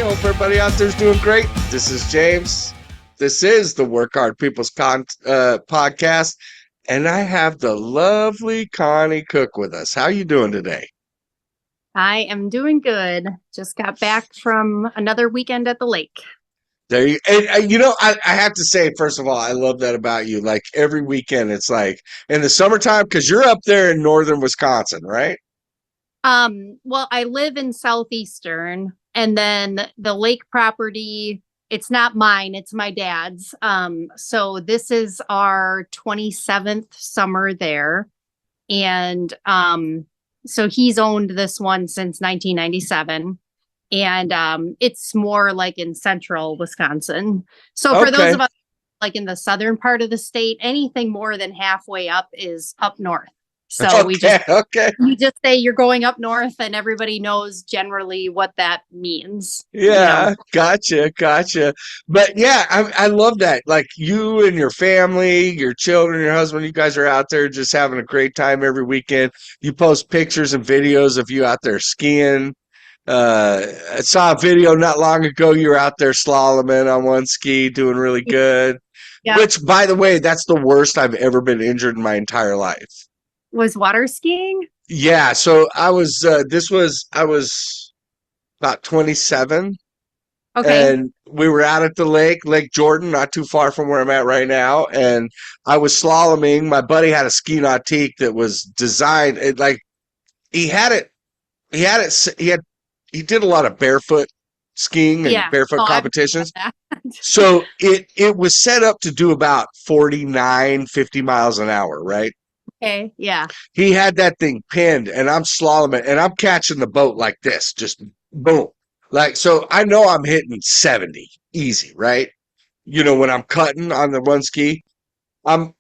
Hope everybody out there is doing great. This is James. This is the Work Hard People's podcast, and I have the lovely Connie Koch with us. How you doing today? I am doing good. Just got back from another weekend at the lake. There you, and you know, I have to say, first of all, I love that about you. Like every weekend, it's like in the summertime because you're up there in northern Wisconsin, right? Well, I live in southeastern, and then the lake property, it's not mine, it's my dad's. So this is our 27th summer there. And so he's owned this one since 1997. And it's more like in central Wisconsin. So for those of us like in the southern part of the state, anything more than halfway up is up north. So we just say you're going up north, and everybody knows generally what that means. Yeah, gotcha. But yeah, I love that. Like you and your family, your children, your husband, you guys are out there just having a great time every weekend. You post pictures and videos of you out there skiing. I saw a video not long ago. You were out there slaloming on one ski, doing really good. Yeah. Which, by the way, that's the worst I've ever been injured in my entire life. Was water skiing? Yeah, so I was I was about 27. Okay. And we were out at the Lake Jordan, not too far from where I'm at right now, and I was slaloming. My buddy had a ski nautique that was designed he did a lot of barefoot skiing and barefoot competitions. So it was set up to do about 49, 50 miles an hour, right? Okay, yeah. He had that thing pinned, and I'm slaloming, and I'm catching the boat like this, just boom. Like, so I know I'm hitting 70 easy, right? You know, when I'm cutting on the one ski, I'm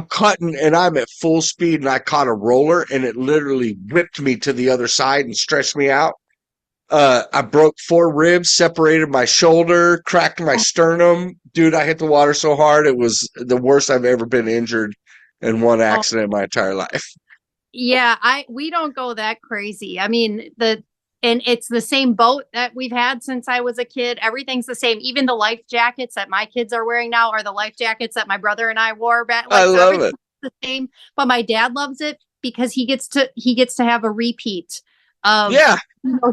cutting, and I'm at full speed, and I caught a roller, and it literally whipped me to the other side and stretched me out. I broke 4 ribs, separated my shoulder, cracked my sternum. Dude, I hit the water so hard, it was the worst I've ever been injured in one accident in my entire life. Yeah, we don't go that crazy. I mean, and it's the same boat that we've had since I was a kid. Everything's the same. Even the life jackets that my kids are wearing now are the life jackets that my brother and I wore back. I love it. The same, but my dad loves it because he gets to have a repeat of,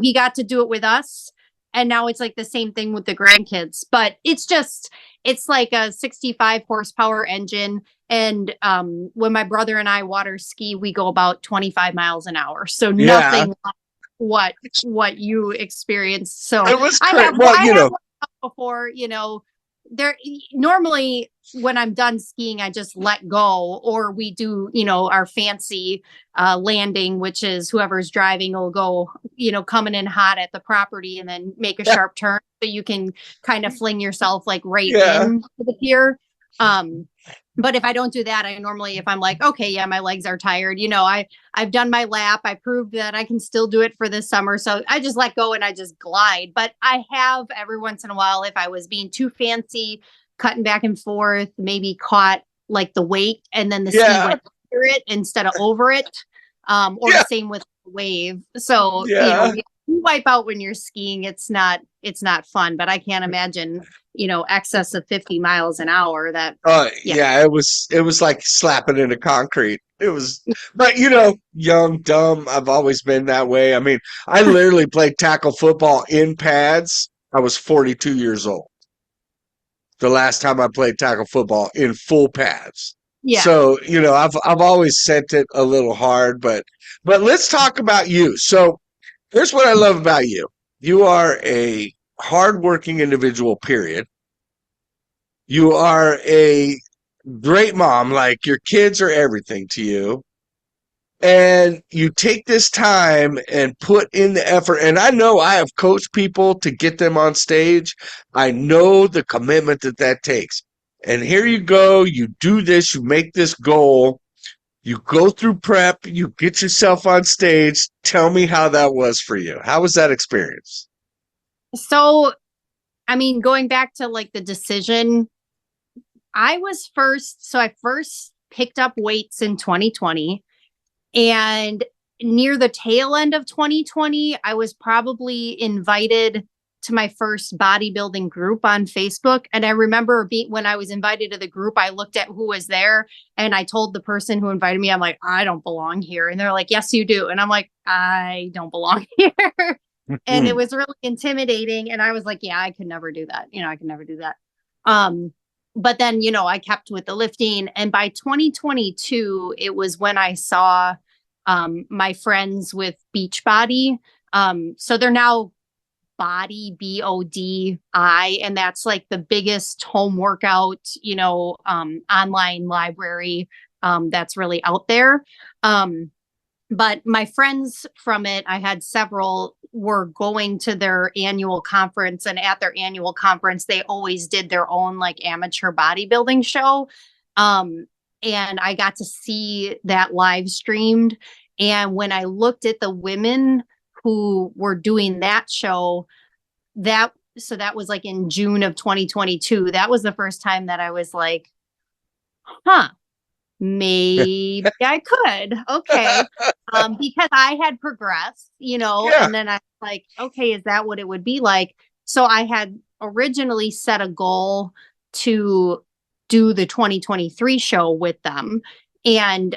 he got to do it with us. And now it's like the same thing with the grandkids, but it's like a 65 horsepower engine. And when my brother and I water ski, we go about 25 miles an hour. So nothing like what you experienced. So it was I have before, there normally when I'm done skiing, I just let go, or we do, our fancy landing, which is whoever's driving will go, coming in hot at the property and then make a sharp turn. So you can kind of fling yourself like right in to the pier. But if I don't do that, I normally, if I'm like, okay, yeah, my legs are tired, I've done my lap. I proved that I can still do it for this summer. So I just let go and I just glide. But I have every once in a while, if I was being too fancy, cutting back and forth, maybe caught like the wake and then the ski went under it instead of over it. Or the same with the wave. So, you wipe out when you're skiing. It's not fun, but I can't imagine, excess of 50 miles an hour it was like slapping into concrete. It was, but young, dumb. I've always been that way. I mean, I literally played tackle football in pads. I was 42 years old. The last time I played tackle football in full pads. Yeah. So, I've always sent it a little hard, but let's talk about you. So here's what I love about you. You are a hardworking individual, period. You are a great mom. Like, your kids are everything to you. And you take this time and put in the effort. And I know I have coached people to get them on stage. I know the commitment that takes. And here you go. You do this. You make this goal. You go through prep. You get yourself on stage. Tell me how that was for you. How was that experience? So, I mean, going back to like the decision, I first picked up weights in 2020. And near the tail end of 2020, I was probably invited to my first bodybuilding group on Facebook. And I remember when I was invited to the group, I looked at who was there and I told the person who invited me, I'm like, I don't belong here. And they're like, yes, you do. And I'm like, I don't belong here. And it was really intimidating. And I was like, yeah, I could never do that. I could never do that. But then, I kept with the lifting. And by 2022, it was when I saw my friends with Beachbody. So they're now Body, BODI, and that's like the biggest home workout, online library that's really out there. But my friends from it, I had several, were going to their annual conference, and at their annual conference, they always did their own like amateur bodybuilding show. And I got to see that live streamed. And when I looked at the women who were doing that show, that was like in June of 2022. That was the first time that I was like, maybe I could. Okay. Because I had progressed, and then I was like, okay, is that what it would be like? So I had originally set a goal to do the 2023 show with them. And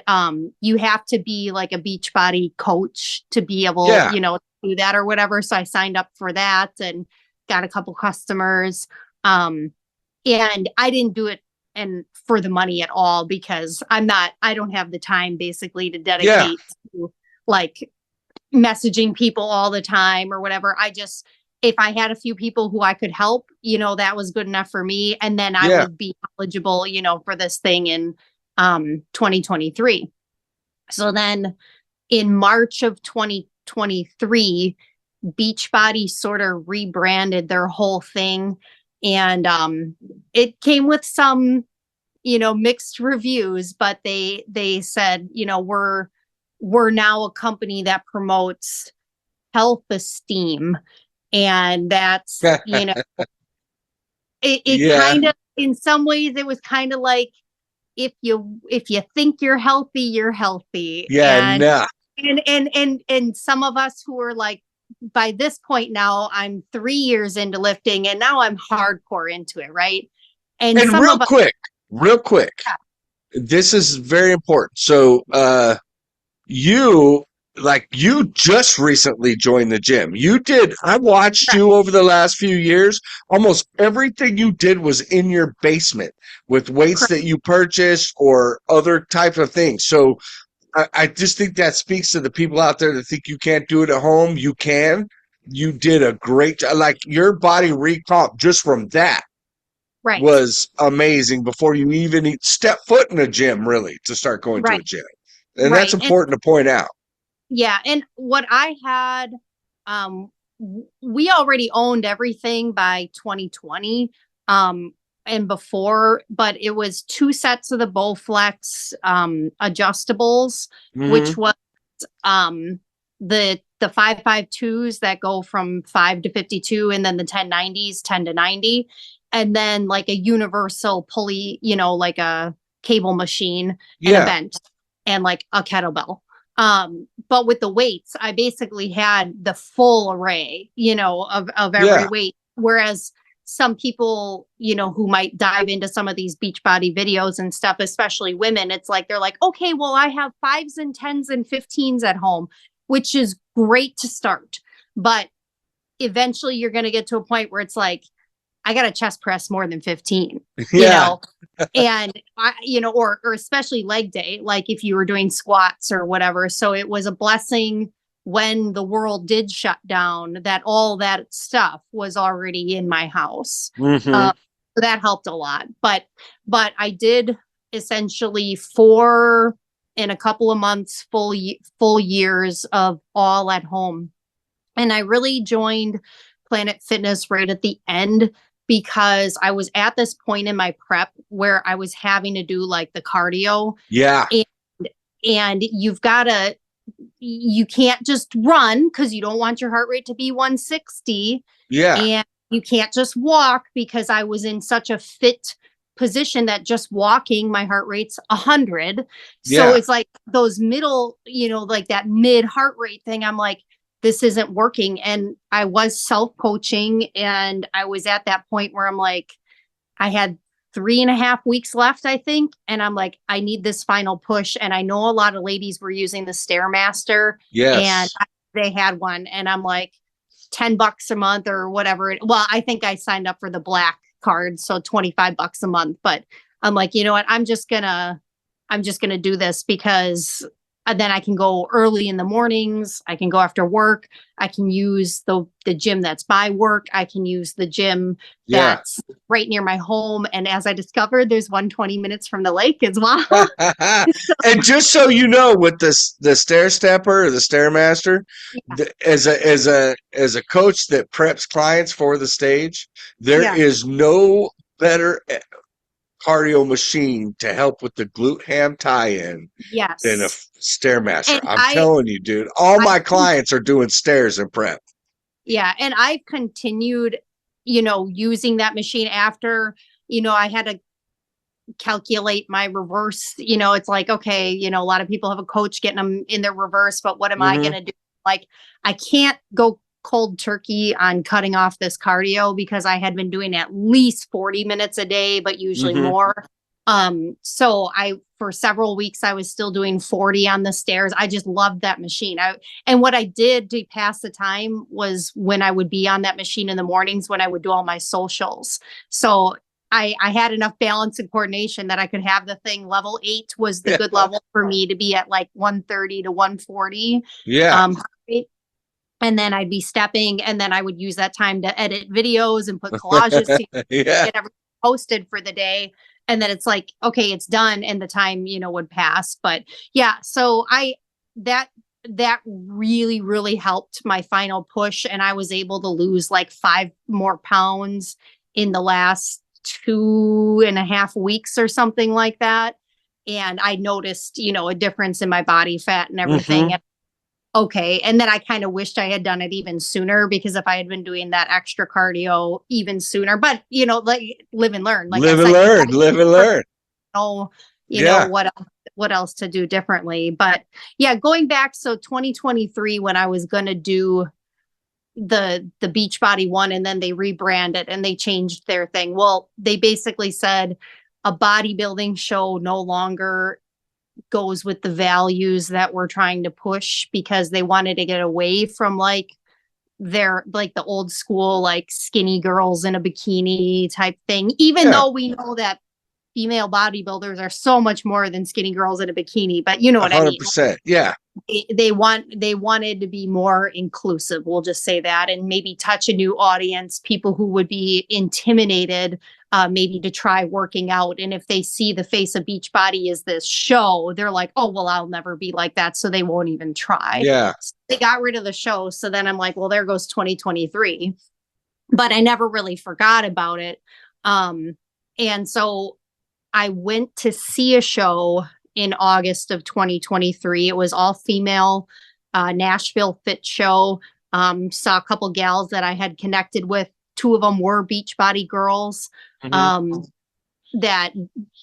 you have to be like a Beachbody coach to be able, to do that or whatever. So I signed up for that and got a couple customers. And I didn't do it for the money at all, because I don't have the time basically to dedicate to like messaging people all the time or whatever. If I had a few people who I could help, that was good enough for me. And then I would be eligible, for this thing in 2023. So then in March of 2023, Beachbody sort of rebranded their whole thing. And it came with some, mixed reviews, but they said, we're now a company that promotes health esteem. And that's, it kind of, in some ways, it was kind of like, if you think you're healthy. Yeah. And some of us who are like, by this point now, I'm 3 years into lifting and now I'm hardcore into it. Right. And some real quick, this is very important. So, you just recently joined the gym. I watched you over the last few years. Almost everything you did was in your basement with weights that you purchased or other types of things. So I just think that speaks to the people out there that think you can't do it at home. You can. You did a great job. Like your body recomp just from that was amazing before you even step foot in a gym, really, to start going to a gym. And that's important to point out. Yeah. And what I had, we already owned everything by 2020 and before, but it was 2 sets of the Bowflex adjustables, which was the 552s that go from 5 to 52, and then the 1090s 10 to 90, and then like a universal pulley, like a cable machine and a bench and like a kettlebell. But with the weights, I basically had the full array, of every weight. Whereas some people, who might dive into some of these Beachbody videos and stuff, especially women, it's like, they're like, okay, well, I have 5s and 10s and 15s at home, which is great to start. But eventually you're going to get to a point where it's like, I got to chest press more than 15, and or especially leg day, like if you were doing squats or whatever. So it was a blessing when the world did shut down that all that stuff was already in my house. So that helped a lot. But I did essentially 4 in a couple of months, full years of all at home. And I really joined Planet Fitness right at the end, because I was at this point in my prep where I was having to do like the cardio. Yeah. And you can't just run, because you don't want your heart rate to be 160. Yeah. And you can't just walk, because I was in such a fit position that just walking, my heart rate's 100. So it's like those middle, like that mid heart rate thing. I'm like, this isn't working. And I was self-coaching, and I was at that point where I'm like, I had 3.5 weeks left, I think. And I'm like, I need this final push. And I know a lot of ladies were using the Stairmaster, and Yes. they had one. And I'm like, $10 a month or whatever. Well, I think I signed up for the black card, so $25 a month. But I'm like, you know what? I'm just gonna do this because then I can go early in the mornings. I can go after work. I can use the gym that's by work. I can use the gym Yeah. that's right near my home. And as I discovered, there's 120 minutes from the lake as well. And just so you know, with this the stair stepper or the stairmaster, Yeah. as a coach that preps clients for the stage, there Yeah. is no better cardio machine to help with the glute ham tie-in than a Yes. stairmaster. And I'm telling you, dude. All I my clients are doing stairs in prep. Yeah. And I've continued, using that machine after, I had to calculate my reverse. It's like, okay, a lot of people have a coach getting them in their reverse, but what am I going Hmm. to do? Like, I can't go cold turkey on cutting off this cardio because I had been doing at least 40 minutes a day, but usually Hmm. more. So for several weeks, I was still doing 40 on the stairs. I just loved that machine. And what I did to pass the time was when I would be on that machine in the mornings when I would do all my socials. So I had enough balance and coordination that I could have the thing. Level 8 was the Yeah. good level for me to be at, like 130 to 140. Yeah. Heart rate. And then I'd be stepping, and then I would use that time to edit videos and put collages to Yeah. get everything posted for the day. And then it's like, okay, it's done, and the time, would pass. But yeah, so that really, really helped my final push. And I was able to lose like 5 more pounds in the last 2.5 weeks or something like that. And I noticed, a difference in my body fat and everything. Hmm. And okay. And then I kind of wished I had done it even sooner, because if I had been doing that extra cardio even sooner, but like, live and learn. Like I Live and said, learn. Live and learn. know, Yeah. what else to do differently. But yeah, going back, so 2023, when I was gonna do the Beachbody one, and then they rebranded and they changed their thing. Well, they basically said a bodybuilding show no longer goes with the values that we're trying to push, because they wanted to get away from like the old school, like skinny girls in a bikini type thing, even Yeah. though we know that female bodybuilders are so much more than skinny girls in a bikini. But you know what I mean. 100%. Yeah. They wanted to be more inclusive, we'll just say that, and maybe touch a new audience, people who would be intimidated maybe to try working out. And if they see the face of Beachbody is this show, they're like, oh well, I'll never be like that, so they won't even try. Yeah. So they got rid of the show. So then I'm like, well, there goes 2023. But I never really forgot about it. And so I went to see a show in August of 2023. It was all female, Nashville Fit Show. Saw a couple gals that I had connected with. 2 of them were Beachbody girls. Mhm. That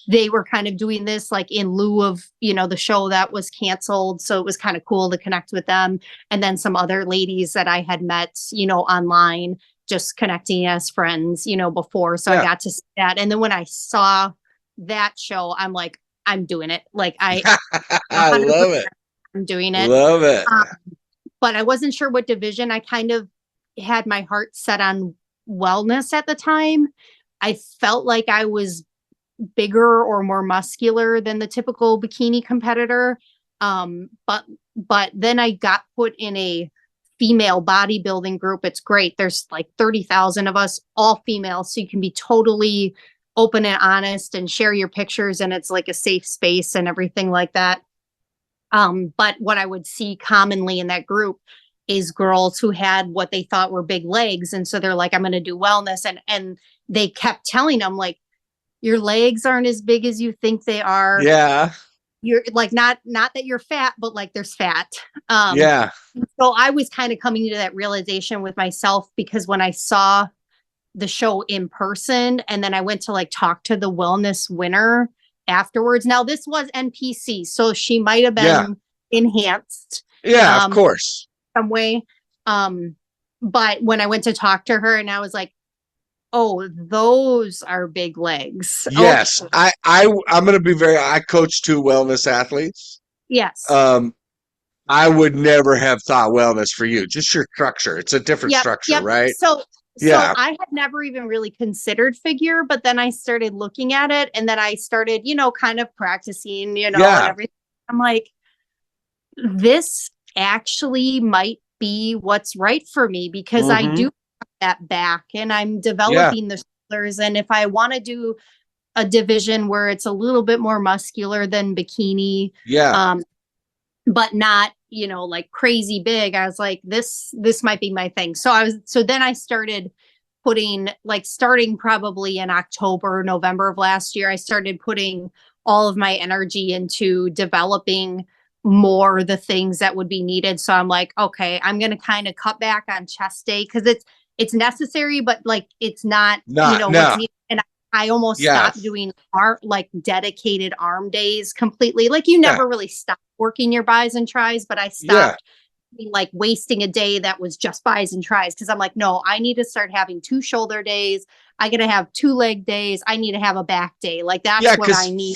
they were kind of doing this like in lieu of, the show that was canceled. So it was kind of cool to connect with them. And then some other ladies that I had met, online, just connecting as friends, before. So Yeah. I got to see that. And then when I saw that show, I'm like, I'm doing it. Like I 100% love it. I'm doing it. Love it. But I wasn't sure what division. I kind of had my heart set on wellness at the time. I felt like I was bigger or more muscular than the typical bikini competitor. But then I got put in a female bodybuilding group. It's great. There's like 30,000 of us, all female. So you can be totally open and honest and share your pictures. And it's like a safe space and everything like that. But what I would see commonly in that group is girls who had what they thought were big legs. And so they're like, I'm going to do wellness. And they kept telling them like, your legs aren't as big as you think they are. Yeah. You're like, not that you're fat, but like there's fat. Yeah. So I was kind of coming to that realization with myself, because when I saw the show in person, and then I went to like talk to the wellness winner afterwards. Now this was NPC, so she might have Yeah. been enhanced Yeah. Of course. some way. But when I went to talk to her and I was like, oh, those are big legs. Okay. Yes, I'm going to be I coach two wellness athletes. Yes. Um, I would never have thought wellness for you. Just your structure. It's a different Yep. structure, Yep. right? So Yeah. I had never even really considered figure, but then I started looking at it and then I started, kind of practicing, and Yeah. everything. I'm like, this actually might be what's right for me because I do Hmm. have that back and I'm Yeah. developing the shoulders. And if I want to do a division where it's a little bit more muscular than bikini, Yeah. um, but not, like crazy big, I was like, this might be my thing. So then I started putting, like, starting probably in October, November of last year, I started putting all of my energy into developing more the things that would be needed. So I'm like, okay, I'm going to kind of cut back on chest day because it's necessary, but like it's not, Not, what's no. needed. And I almost Yeah. stopped doing like dedicated arm days completely. Like you Yeah. never really stop working your bis and tris, but I Yeah. stopped like wasting a day that was just bis and tris because I'm like, no, I need to start having 2 shoulder days. I gotta have 2 leg days. I need to have a back day. Like Yeah, that's what I because need.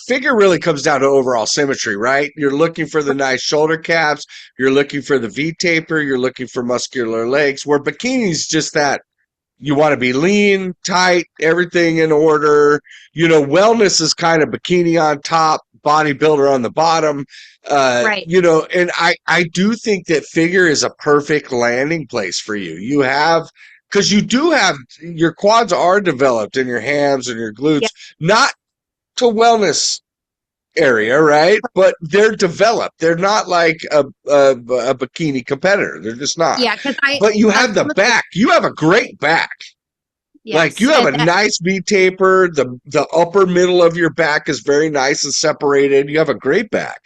figure really comes down to overall symmetry, right? You're looking for the nice shoulder caps, you're looking for the V taper, you're looking for muscular legs. Where bikini's just that you want to be lean, tight, everything in order. Wellness is kind of bikini on top, bodybuilder on the bottom. Right. And I do think that figure is a perfect landing place for you. Because you do have your quads are developed in your hams and your glutes, Yeah. not to wellness area, right? But they're developed. They're not like a bikini competitor. They're just not. Yeah. Because But you have the some of the, back. You have a great back. Like yes. you have And a nice V taper. The upper middle of your back is very nice and separated. You have a great back.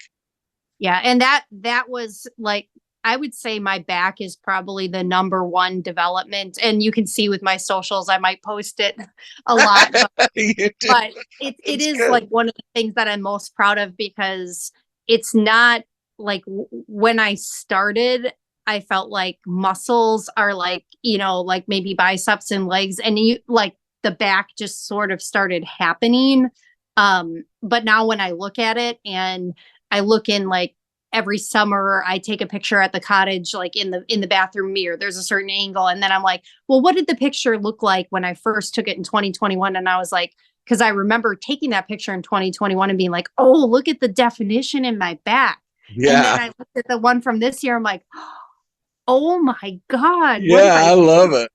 yeah. And that was like, I would say my back is probably the number one development. And you can see with my socials, I might post it a lot, You do. but it It's is good. like one of the things that I'm most proud of because it's not like when I started, I felt like muscles are like, like maybe biceps and legs, and you like the back just sort of started happening. But now when I look at it and I look in like every summer I take a picture at the cottage, like in the bathroom mirror, there's a certain angle. And then I'm like, well, what did the picture look like when I first took it in 2021? And I was like, because I remember taking that picture in 2021 and being like, oh, look at the definition in my back. And then Yeah. I looked at the one from this year. I'm like, oh my God, what did Yeah, I I do? love it.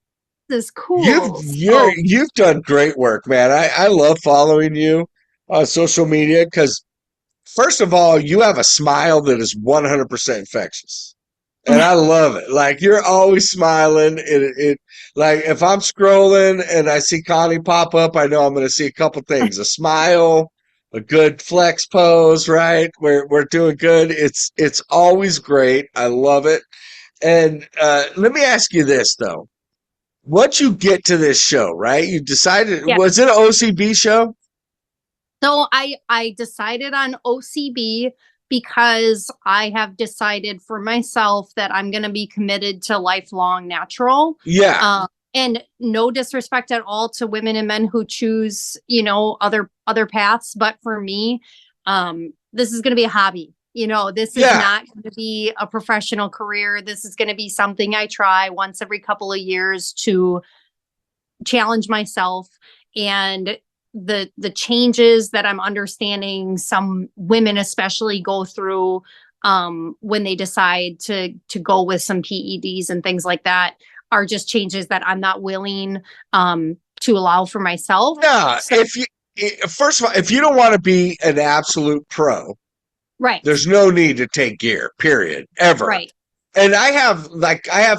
This is You've cool. you're you've done great work, man. I love following you on social media because first of all, you have a smile that is 100% infectious. And I love it. Like you're always smiling. It like if I'm scrolling and I see Connie pop up, I know I'm going to see a couple things: a smile, a good flex pose. Right? We're doing good. It's always great. I love it. And let me ask you this though: once you get to this show, right? You decided Yeah. was it an OCB show? So I decided on OCB because I have decided for myself that I'm going to be committed to lifelong natural. Yeah, And no disrespect at all to women and men who choose, other paths, but for me, this is going to be a hobby. This is yeah, not going to be a professional career. This is going to be something I try once every couple of years to challenge myself. And the changes that I'm understanding some women especially go through when they decide to go with some PEDs and things like that are just changes that I'm not willing to allow for myself. yeah. So First of all, if you don't want to be an absolute pro, right, there's no need to take gear, period, ever. right. And I have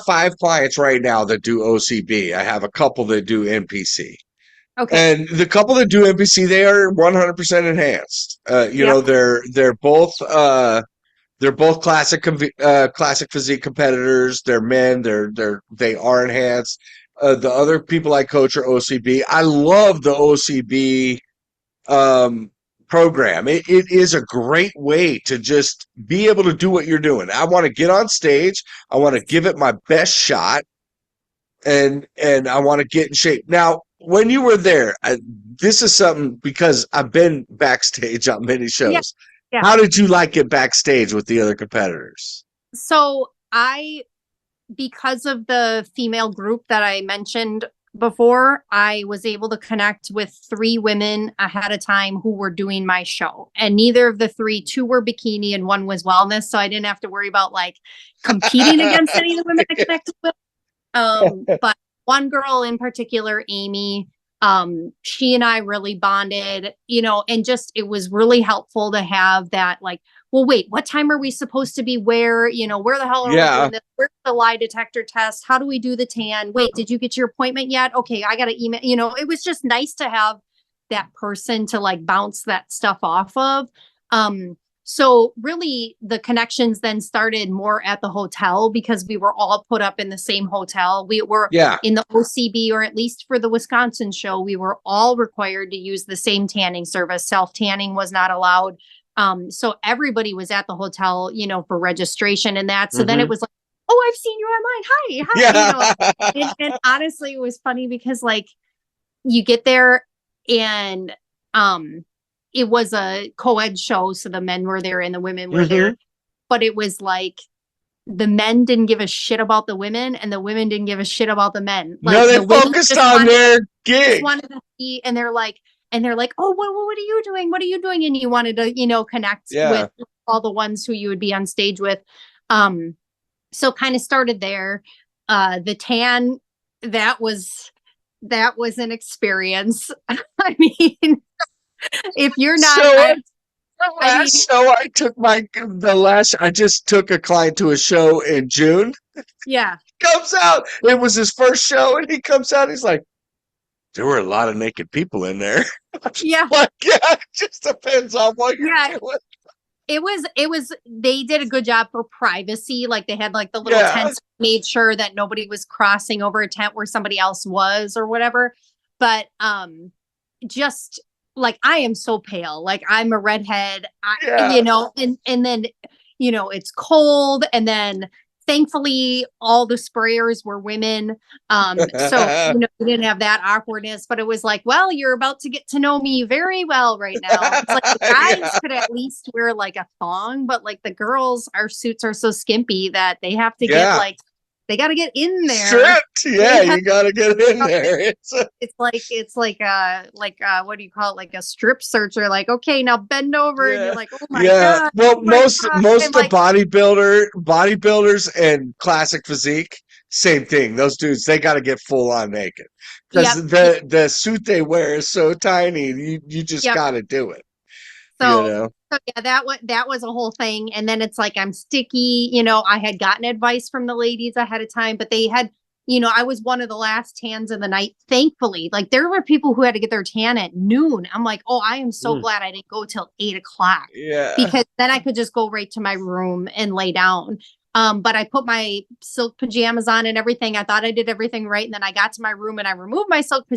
5 clients right now that do OCB. I have a couple that do NPC. Okay. And the couple that do NPC, they are 100% enhanced. Yep. They're both classic physique competitors. They're men. They are enhanced. The other people I coach are OCB. I love the OCB um, program. It is a great way to just be able to do what you're doing. I want to get on stage. I want to give it my best shot, and I want to get in shape. Now, when you were there, this is something because I've been backstage on many Yeah. shows. Yeah. How did you like it backstage with the other competitors? So because of the female group that I mentioned before, I was able to connect with 3 women ahead of time who were doing my show. And neither of the 3, 2 were bikini and 1 was wellness. So I didn't have to worry about like competing against any of the women I connected with. But one girl in particular, Amy, she and I really bonded, and just it was really helpful to have that, like, well, wait, what time are we supposed to be where? Where the hell are we Yeah. doing this? Where's the lie detector test? How do we do the tan? Wait, did you get your appointment yet? Okay, I got to email. It was just nice to have that person to like bounce that stuff off of. So really the connections then started more at the hotel because we were all put up in the same hotel. We were Yeah. in the OCB, or at least for the Wisconsin show, we were all required to use the same tanning service. Self-tanning was not allowed. So everybody was at the hotel, for registration and that. So then it was like, oh, I've seen you online. Hi. Yeah. And honestly, it was funny because like you get there and it was a co-ed show, so the men were there and the women were there, but it was like the men didn't give a shit about the women and the women didn't give a shit about the men. Like, No, they the women focused just on their gig. wanted to see, and they're like, oh, what are you doing? What are you doing? And you wanted to, connect with all the ones who you would be on stage with. So kind of started there. The tan, that was an experience. I mean, if you're not, I just took a client to a show in June. Yeah. Comes out. It was his first show, and he comes out. He's like, there were a lot of naked people in there. Yeah. Like, yeah, it just depends on what you're doing. It was, they did a good job for privacy. Like they had like the little tents, made sure that nobody was crossing over a tent where somebody else was or whatever. But, just like, I am so pale, like I'm a redhead, and then, it's cold. And then thankfully all the sprayers were women. So, we didn't have that awkwardness, but it was like, well, you're about to get to know me very well right now. It's like the guys could at least wear like a thong, but like the girls, our suits are so skimpy that they have to get like, they got to get in there. Stripped. Yeah, you got to get in there. It's like what do you call it? Like a strip searcher. Like, okay, now bend over, and you're like, oh my god. Well, most of the bodybuilders and classic physique, same thing. Those dudes, they got to get full on naked because the suit they wear is so tiny. You just got to do it. So yeah, that was a whole thing. And then it's like, I'm sticky, I had gotten advice from the ladies ahead of time, but they had, I was one of the last tans of the night. Thankfully, like there were people who had to get their tan at noon. I'm like, oh, I am so glad I didn't go till 8:00. Yeah. Because then I could just go right to my room and lay down. But I put my silk pajamas on and everything. I thought I did everything right. And then I got to my room and I removed my silk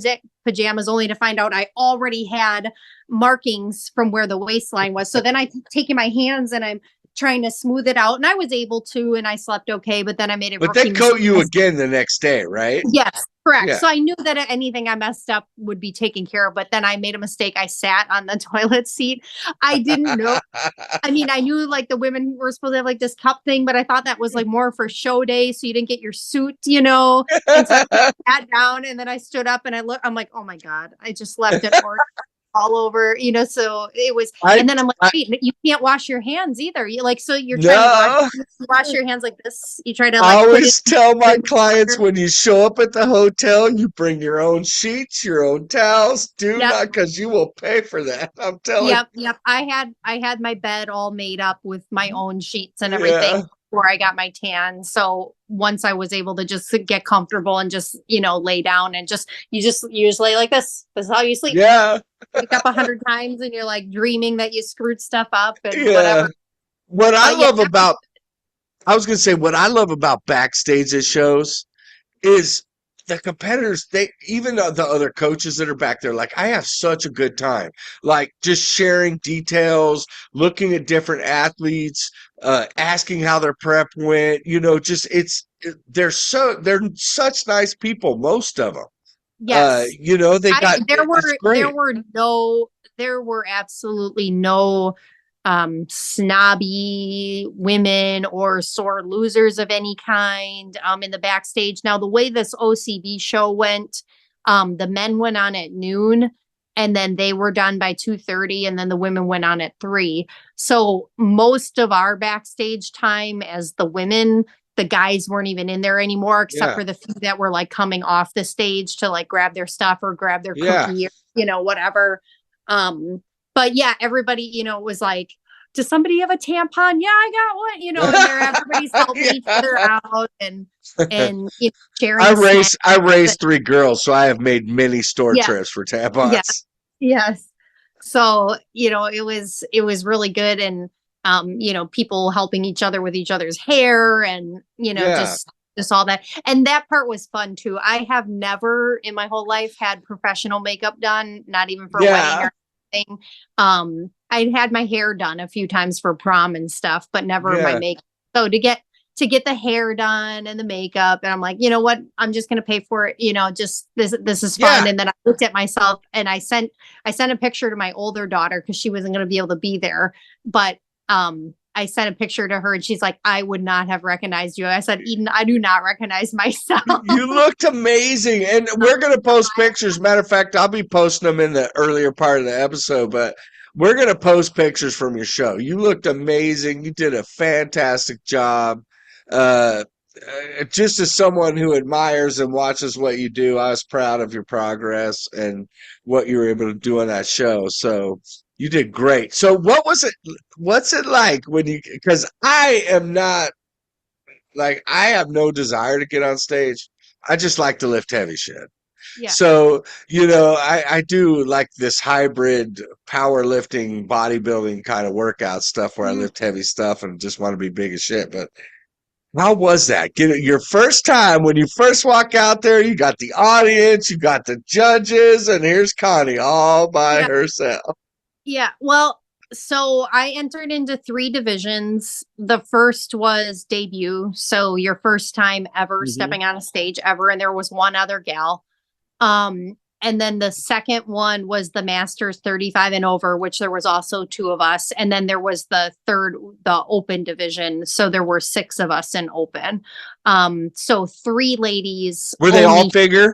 pajamas only to find out I already had markings from where the waistline was. So then I taken my hands and I'm trying to smooth it out, and I was able to, and I slept okay, but then I made it. But they coat you again the next day, right? Yes, correct. Yeah. So I knew that anything I messed up would be taken care of, but then I made a mistake. I sat on the toilet seat. I didn't know. I mean, I knew like the women were supposed to have like this cup thing, but I thought that was like more for show day, so you didn't get your suit, And so I sat down, and then I stood up, and I'm like, oh my god, I just left it all over, so it was, and then I'm like, wait, you can't wash your hands either. You're trying to wash your hands like this. You try to I always tell my clients, when you show up at the hotel, you bring your own sheets, your own towels. Do not, because you will pay for that. I'm telling you. Yep. I had my bed all made up with my own sheets and everything before I got my tan. So once I was able to just get comfortable and just, lay down and you just lay like this. This is how you sleep. Yeah. Wake up 100 times and you're like dreaming that you screwed stuff up and whatever. What I love about backstage at shows is the competitors, they even the other coaches that are back there, like I have such a good time, like just sharing details, looking at different athletes, asking how their prep went. Just they're such nice people, most of them. Yes. They I got there it's were there great. were no there were absolutely no snobby women or sore losers of any kind in the backstage. Now the way this OCB show went, the men went on at noon and then they were done by 2:30 and then the women went on at 3. So most of our backstage time as the women, the guys weren't even in there anymore, except Yeah, for the few that were like coming off the stage to like grab their stuff or grab their yeah, cookie or, whatever. Um, but yeah, everybody, was like, does somebody have a tampon? Yeah, I got one, and they're everybody's helping each other yeah. out and sharing snacks. I And raised 3 girls, so I have made many store yeah, trips for yeah, tampons. yes. So, it was really good and people helping each other with each other's hair and, Yeah, just all that. And that part was fun too. I have never in my whole life had professional makeup done, not even for a wedding yeah, or anything. I'd had my hair done a few times for prom and stuff, but never my yeah, makeup. So to get the hair done and the makeup, and I'm like, you know what, I'm just going to pay for it, just this is fun. yeah. And then I looked at myself and I sent a picture to my older daughter because she wasn't going to be able to be there, but I sent a picture to her and she's like, I would not have recognized you. I said, Eden, I do not recognize myself. You looked amazing, and we're gonna post pictures. Matter of fact, I'll be posting them in the earlier part of the episode, but we're gonna post pictures from your show. You looked amazing. You did a fantastic job. Uh, just as someone who admires and watches what you do, I was proud of your progress and what you were able to do on that show. So you did great. So what was it? What's it like when you? Because I am not. Like, I have no desire to get on stage. I just like to lift heavy shit. Yeah. So, I do like this hybrid powerlifting, bodybuilding kind of workout stuff where I Mhm. lift heavy stuff and just want to be big as shit. But how was that? Get it your first time when you first walk out there, you got the audience, you got the judges, and here's Connie all by Yeah. herself. Yeah. Well, so I entered into 3 divisions. The first was debut. So your first time ever Hmm. stepping on a stage ever. And there was one other gal. And then the second one was the Masters 35 and over, which there was also 2 of us. And then there was the open division. So there were 6 of us in open. So 3 ladies Were they all only. figure?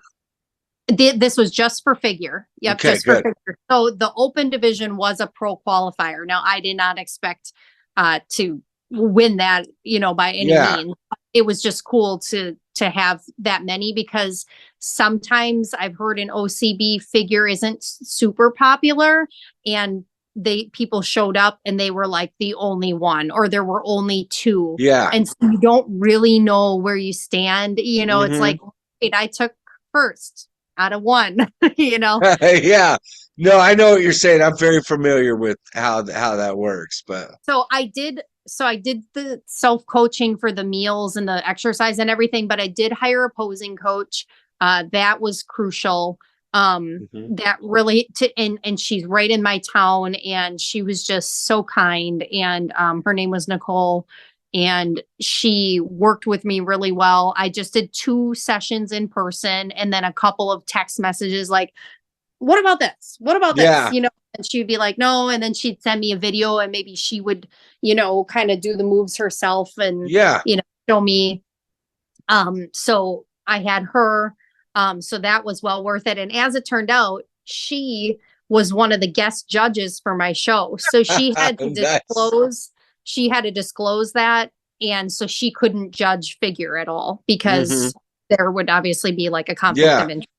This was just for figure. Yep, Okay, just for good. figure. So the open division was a pro qualifier. Now I did not expect to win that, by any Yeah, means. It was just cool to have that many because sometimes I've heard an OCB figure isn't super popular and people showed up and they were like the only one or there were only 2 yeah. and so you don't really know where you stand. It's Hmm. like, wait, I took first out of 1, you know? Yeah. No, I know what you're saying. I'm very familiar with how that works, but So I did the self-coaching for the meals and the exercise and everything, but I did hire a posing coach. That was crucial. Mhm. That really and she's right in my town and she was just so kind and her name was Nicole and she worked with me really well. I just did 2 sessions in person and then a couple of text messages like what about this? What about this? Yeah, And she'd be like, no. And then she'd send me a video and maybe she would, kind of do the moves herself and, yeah. show me. So I had her. So that was well worth it. And as it turned out, she was one of the guest judges for my show. So Nice. she had to disclose that. And so she couldn't judge figure at all Hmm. because there would obviously be like a conflict Yeah, of interest.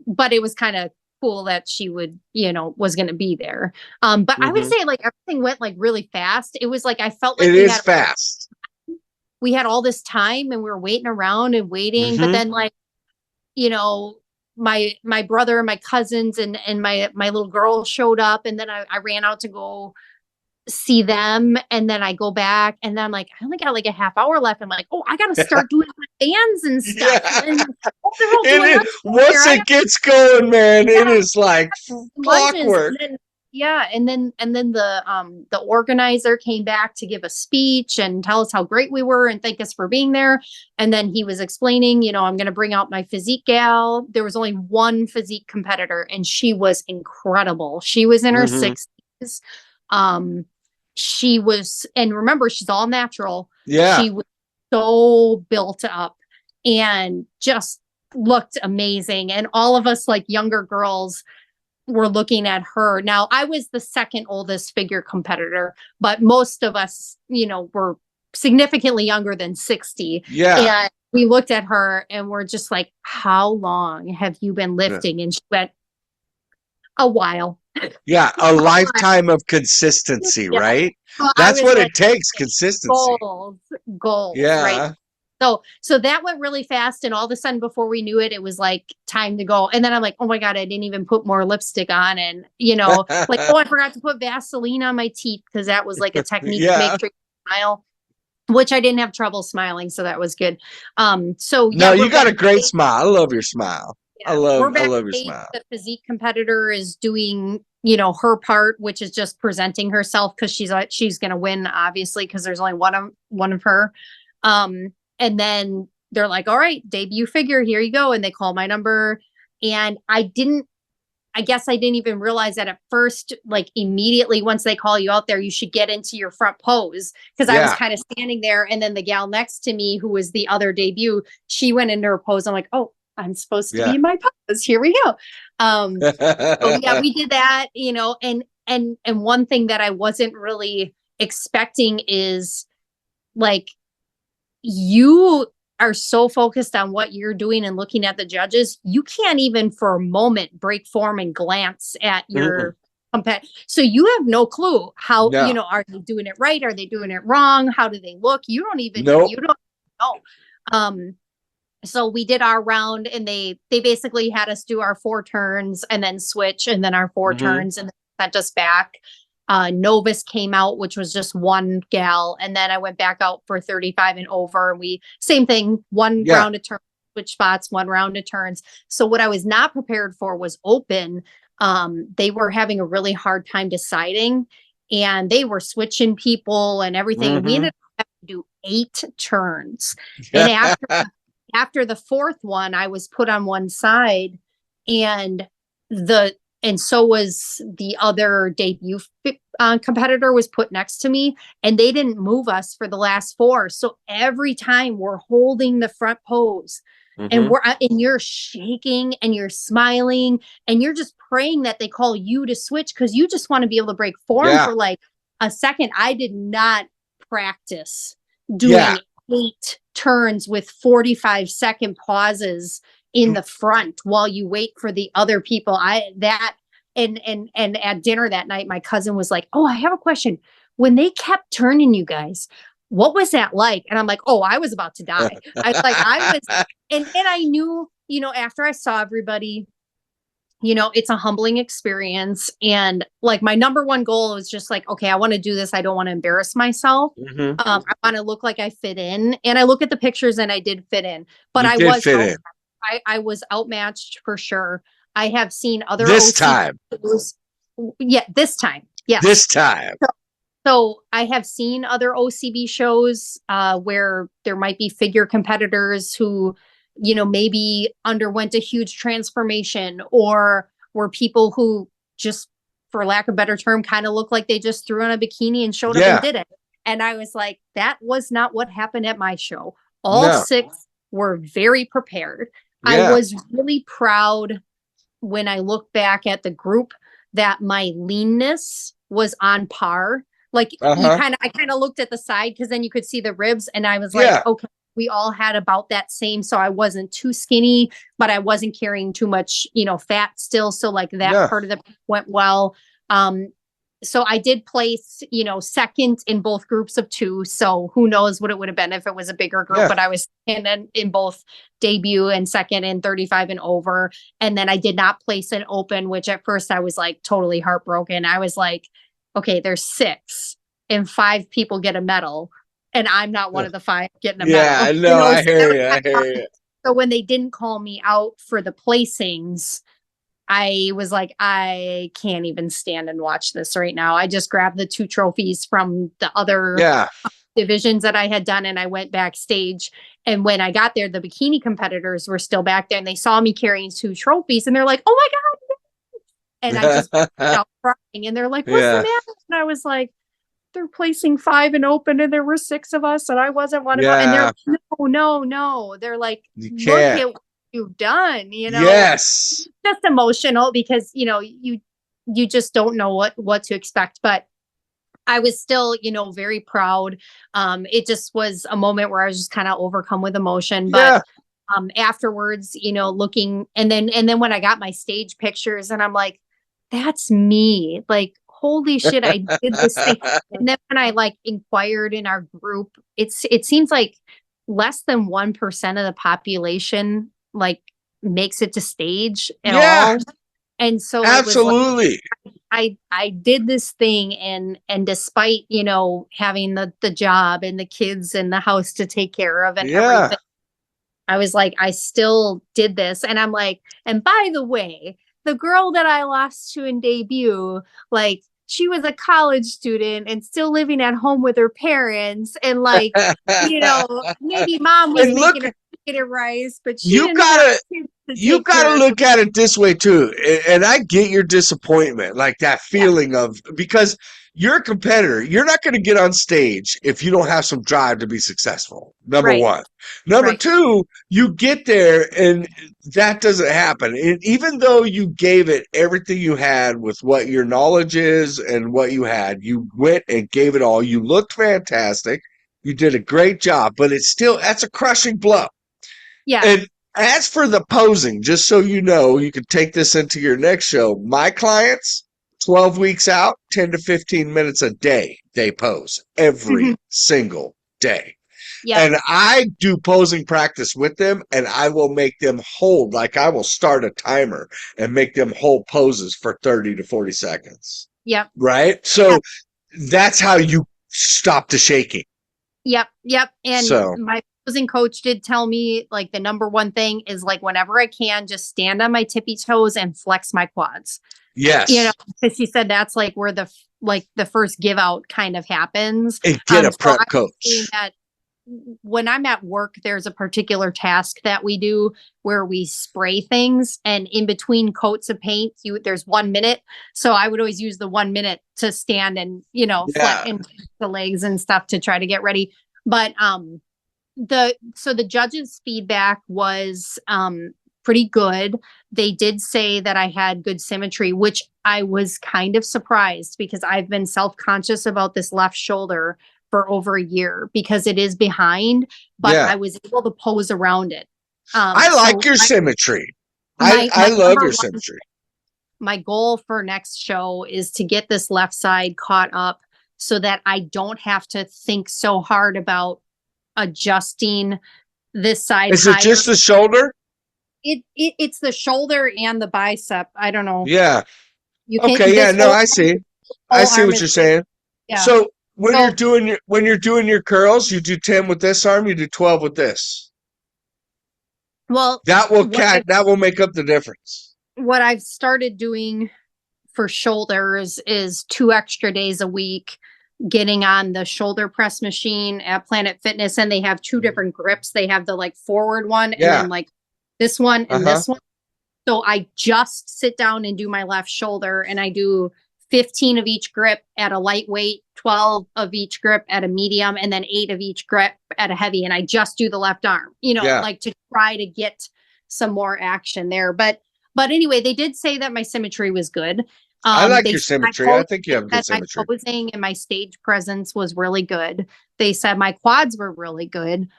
But it was kind of cool that she would, was going to be there. But I would hmm. say like everything went like really fast. It was like I felt like It is fast. we had all this time and we were waiting around and waiting. But Hmm. then like, you know, my brother and my cousins and my little girl showed up and then I ran out to go see them, and then I go back, and then I'm like, I only got like a half hour left. I'm like, oh, I gotta start doing my bands and stuff. Yeah. And what the hell do I It not is, do here? once I it gets going, man, it have is like lunges, clockwork. and then yeah, and then the organizer came back to give a speech and tell us how great we were and thank us for being there. And then he was explaining, I'm going to bring out my physique gal. There was only one physique competitor, and she was incredible. She was in her Hmm. 60s. She was, and remember, she's all natural. Yeah. She was so built up and just looked amazing. And all of us, like younger girls, were looking at her. Now, I was the second oldest figure competitor, but most of us, were significantly younger than 60. Yeah. And we looked at her and we're just like, how long have you been lifting? And she went, a while. Yeah. A lifetime of consistency, Yeah. right? So I That's was what it like, takes, consistency. goals, right? Yeah. So that went really fast, and all of a sudden, before we knew it, it was like time to go. And then I'm like, oh my god, I didn't even put more lipstick on, and like, oh, I forgot to put Vaseline on my teeth because that was like a technique to make Yeah. sure you smile, which I didn't have trouble smiling, so that was good. So No, yeah, you we're got a great backstage. smile. I love your smile. I Yeah, love we're I love your backstage. smile. The physique competitor is doing, her part, which is just presenting herself because she's going to win, obviously, because there's only one of her. And then they're like, "All right, debut figure, here you go," and they call my number, and I guess I didn't even realize that at first, like immediately once they call you out there, you should get into your front pose because I was Yeah. kind of standing there. And then the gal next to me, who was the other debut, she went into her pose. I'm like, oh, I'm supposed to be Yeah. in my pose. Here we go. So yeah, we did that, and one thing that I wasn't really expecting is like you are so focused on what you're doing and looking at the judges, you can't even for a moment break form and glance at Mm-mm. your so you have no clue how, No. are they doing it right? Are they doing it wrong? How do they look? You Nope. don't know. So we did our round, and they basically had us do our 4 turns and then switch, and then our 4 turns, and then sent us back. Novus came out, which was just one gal, and then I went back out for 35 and over. We same thing, one Yeah. round of turns, switch spots, one round of turns. So what I was not prepared for was open. They were having a really hard time deciding, and they were switching people and everything. And we Hmm. ended up having to do 8 turns. And after the fourth one, I was put on one side, and so was the other debut competitor was put next to me, and they didn't move us for the last 4. So every time we're holding the front pose, and Hmm. you're shaking and you're smiling and you're just praying that they call you to switch because you just want to be able to break form Yeah. for like a second. I did not practice Yeah. doing 8 turns with 45-second pauses in the front while you wait for the other people. And at dinner that night, my cousin was like, "Oh, I have a question. When they kept turning you guys, what was that like?" And I'm like, "Oh, I was about to die." I was, and I knew, after I saw everybody, it's a humbling experience. And like my number one goal was just like, okay, I want to do this. I don't want to embarrass myself. Hmm. I want to look like I fit in. And I look at the pictures and I did fit in, but You did fit in I was outmatched for sure. I have seen other this OC time. shows. Yeah, this time. Yes. This time. So I have seen other OCB shows where there might be figure competitors who, maybe underwent a huge transformation, or were people who just, for lack of a better term, kind of look like they just threw on a bikini and showed up Yeah. and did it. And I was like, that was not what happened at my show. All No. 6 were very prepared. I Yeah. was really proud when I look back at the group that my leanness was on par. Like Uh-huh. I kind of looked at the side because then you could see the ribs, and I was Yeah. like, okay, we all had about that same. So I wasn't too skinny, but I wasn't carrying too much, fat still. So like that Yeah. part of the went well. So I did place, second in both groups of 2. So who knows what it would have been if it was a bigger group, Yeah. but I was in both debut and second in 35 and over. And then I did not place an open, which at first I was like totally heartbroken. I was like, okay, there's 6. and 5 people get a medal, and I'm not one of the 5 getting a Yeah, I medal. know. I hear you. I hear you. So when they didn't call me out for the placings, I was like, I can't even stand and watch this right now. I just grabbed the 2 trophies from the other Yeah. divisions that I had done, and I went backstage. And when I got there, the bikini competitors were still back there, and they saw me carrying 2 trophies, and they're like, "Oh my God." And I just burst out crying, and they're like, "What's the Yeah. matter?" And I was like, "They're placing 5 and open, and there were 6 of us, and I wasn't one of them." And they're Yeah. like, "No, no, no." They're like, You "Look can't. at what you've done," you know. Yes. Just emotional because, you just don't know what to expect. But I was still, very proud. It just was a moment where I was just kind of overcome with emotion. But Yeah. afterwards, looking, and then when I got my stage pictures, and I'm like, that's me. Like, holy shit, I did this thing. And then when I like inquired in our group, it seems like less than 1% of the population like makes it to stage at Yeah. all. And so it was like, Absolutely. I did this thing, and despite, having the job and the kids and the house to take care of and Yeah. everything, I was like, I still did this. And I'm like, and by the way, the girl that I lost to in debut, like, she was a college student and still living at home with her parents. And like, maybe mom was And look, making her potato rice, but she you didn't have gotta kids to you take care gotta of. look at it this way too. And I get your disappointment, like that Yeah, feeling of, because you're a competitor. You're not going to get on stage if you don't have some drive to be successful. Number right, one. Number right. two, you get there and that doesn't happen. And even though you gave it everything you had with what your knowledge is and what you had, you went and gave it all. You looked fantastic. You did a great job, but that's a crushing blow. Yeah. And as for the posing, just so you know, you can take this into your next show. My clients, 12 weeks out, 10 to 15 minutes a day, they pose every single day. Yep. And I do posing practice with them, and I will make them hold, like I will start a timer and make them hold poses for 30 to 40 seconds. Yep. Right? So that's how you stop the shaking. Yep. Yep. And So, my posing coach did tell me, like, the number one thing is, like, whenever I can, just stand on my tippy toes and flex my quads. yes. Because she said that's like where the first give out kind of happens. And get a So prep I'm coach. doing that when I'm at work. There's a particular task that we do where we spray things, and in between coats of paint, there's 1 minute. So I would always use the 1 minute to stand and, Yeah. and the legs and stuff to try to get ready. But the judges' feedback was pretty good. They did say that I had good symmetry, which I was kind of surprised because I've been self-conscious about this left shoulder for over a year because it is behind, but Yeah. I was able to pose around it. I like your symmetry. I love your symmetry. My goal for next show is to get this left side caught up so that I don't have to think so hard about adjusting this side. Is it just the shoulder? It's the shoulder and the bicep. I don't know. Yeah. You can. Okay. Yeah. No, I see. I see what you're saying. Yeah. So when you're doing your curls, you do 10 with this arm, you do 12 with this. Well, That will make up the difference. what I've started doing for shoulders is 2 extra days a week getting on the shoulder press machine at Planet Fitness, and they have 2 different grips. They have the like forward one and then like this one and this one. So I just sit down and do my left shoulder, and I do 15 of each grip at a lightweight, 12 of each grip at a medium, and then 8 of each grip at a heavy. And I just do the left arm, like to try to get some more action there. But anyway, they did say that my symmetry was good. I like your symmetry. I think you have good symmetry. My posing and my stage presence was really good. They said my quads were really good.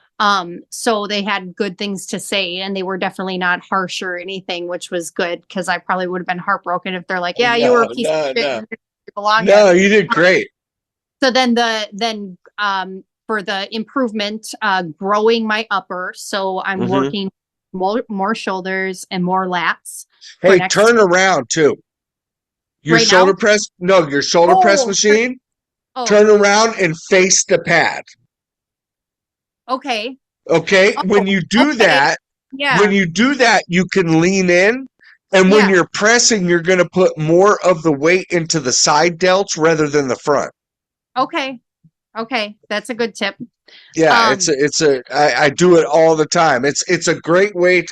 So they had good things to say, and they were definitely not harsh or anything, which was good because I probably would have been heartbroken if they're like, "Yeah, you were a piece of shit." No, you did great. So then for the improvement, growing my upper. So I'm working more shoulders and more lats. Hey, turn around too. Your shoulder press? No, your shoulder press machine. Oh, turn around and face the pad. okay. Okay. Oh, okay. When Yeah. you do that, you can lean in. And when Yeah. you're pressing, you're going to put more of the weight into the side delts rather than the front. Okay. Okay. That's a good tip. Yeah, Um, I do it all the time. It's a great way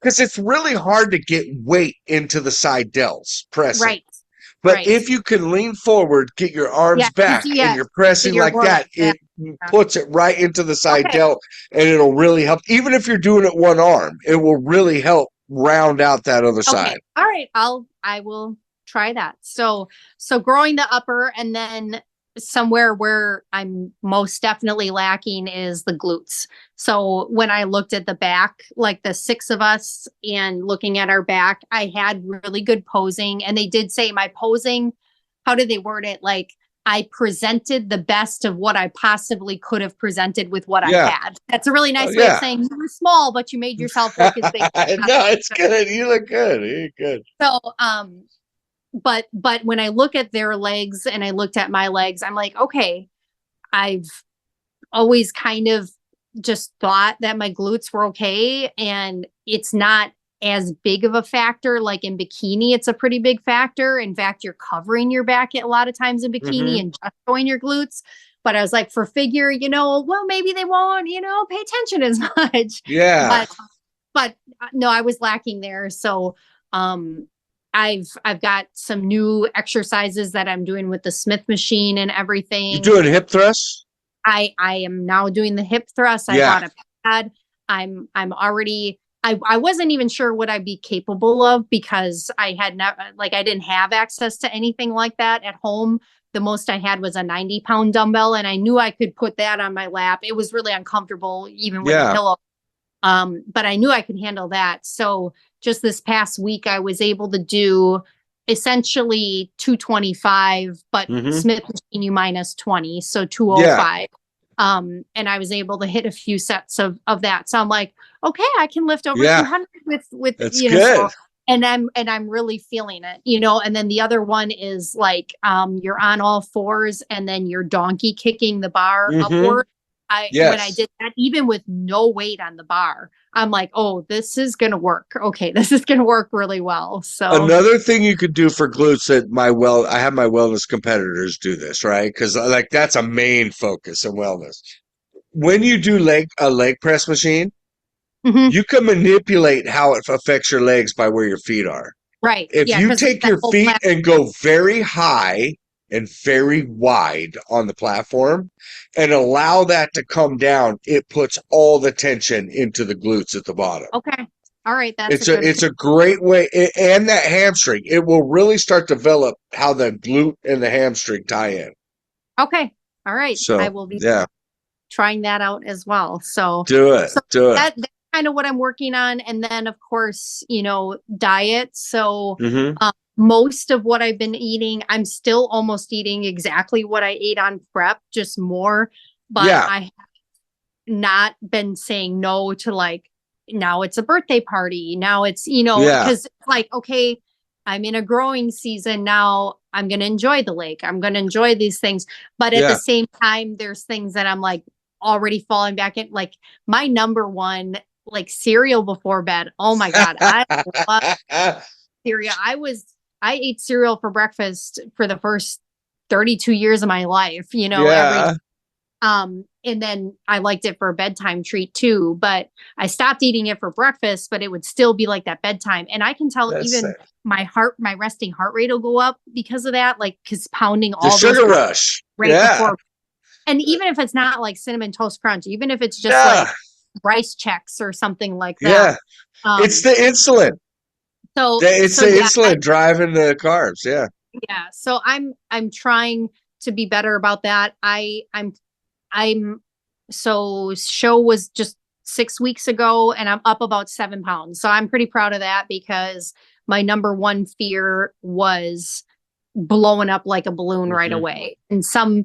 because it's really hard to get weight into the side delts pressing. right. But Right. if you can lean forward, get your Yeah. arms back, and Yeah. you're pressing You're like more that, back. it puts it right into the side Okay. delt, and it'll really help. Even if you're doing it one arm, it will really help round out that other Okay. side. All right. I will try that. So growing the upper, and then somewhere where I'm most definitely lacking is the glutes. So when I looked at the back, like the six of us and looking at our back, I had really good posing, and they did say my posing, how did they word it? Like I presented the best of what I possibly could have presented with what I Yeah. had. That's a really Oh, nice way of yeah. saying you were small, but you made yourself look as big. No, it's good. You look good. You're good. So, but when I look at their legs and I looked at my legs, I'm like, okay, I've always kind of just thought that my glutes were okay, and it's not as big of a factor. Like in bikini, it's a pretty big factor. In fact, you're covering your back a lot of times in bikini and just showing your glutes. But I was like, for figure, well, maybe they won't, pay attention as much. Yeah. But no, I was lacking there. So I've got some new exercises that I'm doing with the Smith machine and You everything. doing hip thrusts? I am now doing the hip thrust. I Yeah. bought a pad. I'm already I wasn't even sure what I'd be capable of because I had not I didn't have access to anything like that at home. The most I had was a 90-pound dumbbell, and I knew I could put that on my lap. It was really uncomfortable even with a Yeah. pillow. But I knew I could handle that. So just this past week, I was able to do essentially 225, but Smith machine you minus 20, so Yeah. 205. And I was able to hit a few sets of that. So I'm like, okay, I can lift over Yeah. 200 with That's so, good. and I'm really feeling it, and then the other one is like you're on all fours and then you're donkey kicking the bar upward. When I Yes. did that, even with no weight on the bar, I'm like, oh, this is gonna work. Okay, this is gonna work really well. So Another thing you could do for glutes that I have my wellness competitors do this, right? Because like that's a main focus in wellness. When you do a leg press machine, mhm, you can manipulate how it affects your legs by where your feet are. right, If yeah, you because take that your whole feet and go very high and very wide on the platform and allow that to come down, it puts all the tension into the glutes at the bottom. okay, all right, that's a good It's a great way, and that hamstring, it will really start to develop how the glute and the hamstring tie in. okay, all right. I So will be yeah, trying that out as well. So do it, do it. that's kind of what I'm working on. And then of course, diet. So Hmm. most of what I've been eating, I'm still almost eating exactly what I ate on prep, just more. But Yeah, I have not been saying no to like, now it's a birthday party. Now it's, yeah, because it's like, okay, I'm in a growing season now. I'm going to enjoy the lake. I'm going to enjoy these things. But at the yeah. same time, there's things that I'm like already falling back in. Like my number one, like cereal before bed. Oh my God. I love cereal. I ate cereal for breakfast for the first 32 years of my life, every day. Yeah, And then I liked it for a bedtime treat too, but I stopped eating it for breakfast, but it would still be like that bedtime. And I can tell that's even it. my resting heart rate will go up because of that, like, cause pounding The all those sugar rush. right Yeah, before. And even if it's not like cinnamon toast crunch, even if it's just yeah, like rice checks or something like yeah. that. It's Um, the insulin. It's so the yeah, insulin driving the carbs. Yeah. yeah. So I'm trying to be better about that. I'm so show was just 6 weeks ago and I'm up about 7 pounds. So I'm pretty proud of that because my number one fear was blowing up like a balloon right Mhm. away. And some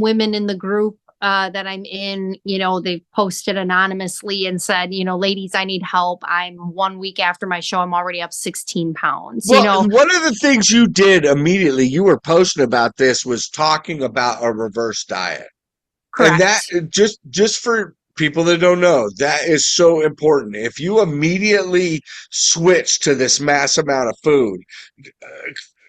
women in the group that I'm in, they posted anonymously and said, ladies, I need help. I'm 1 week after my show. I'm already up 16 pounds, Well, one of the things you did immediately, you were posting about this, was talking about a reverse diet. And that, Correct. just for people that don't know, that is so important. If you immediately switch to this mass amount of food,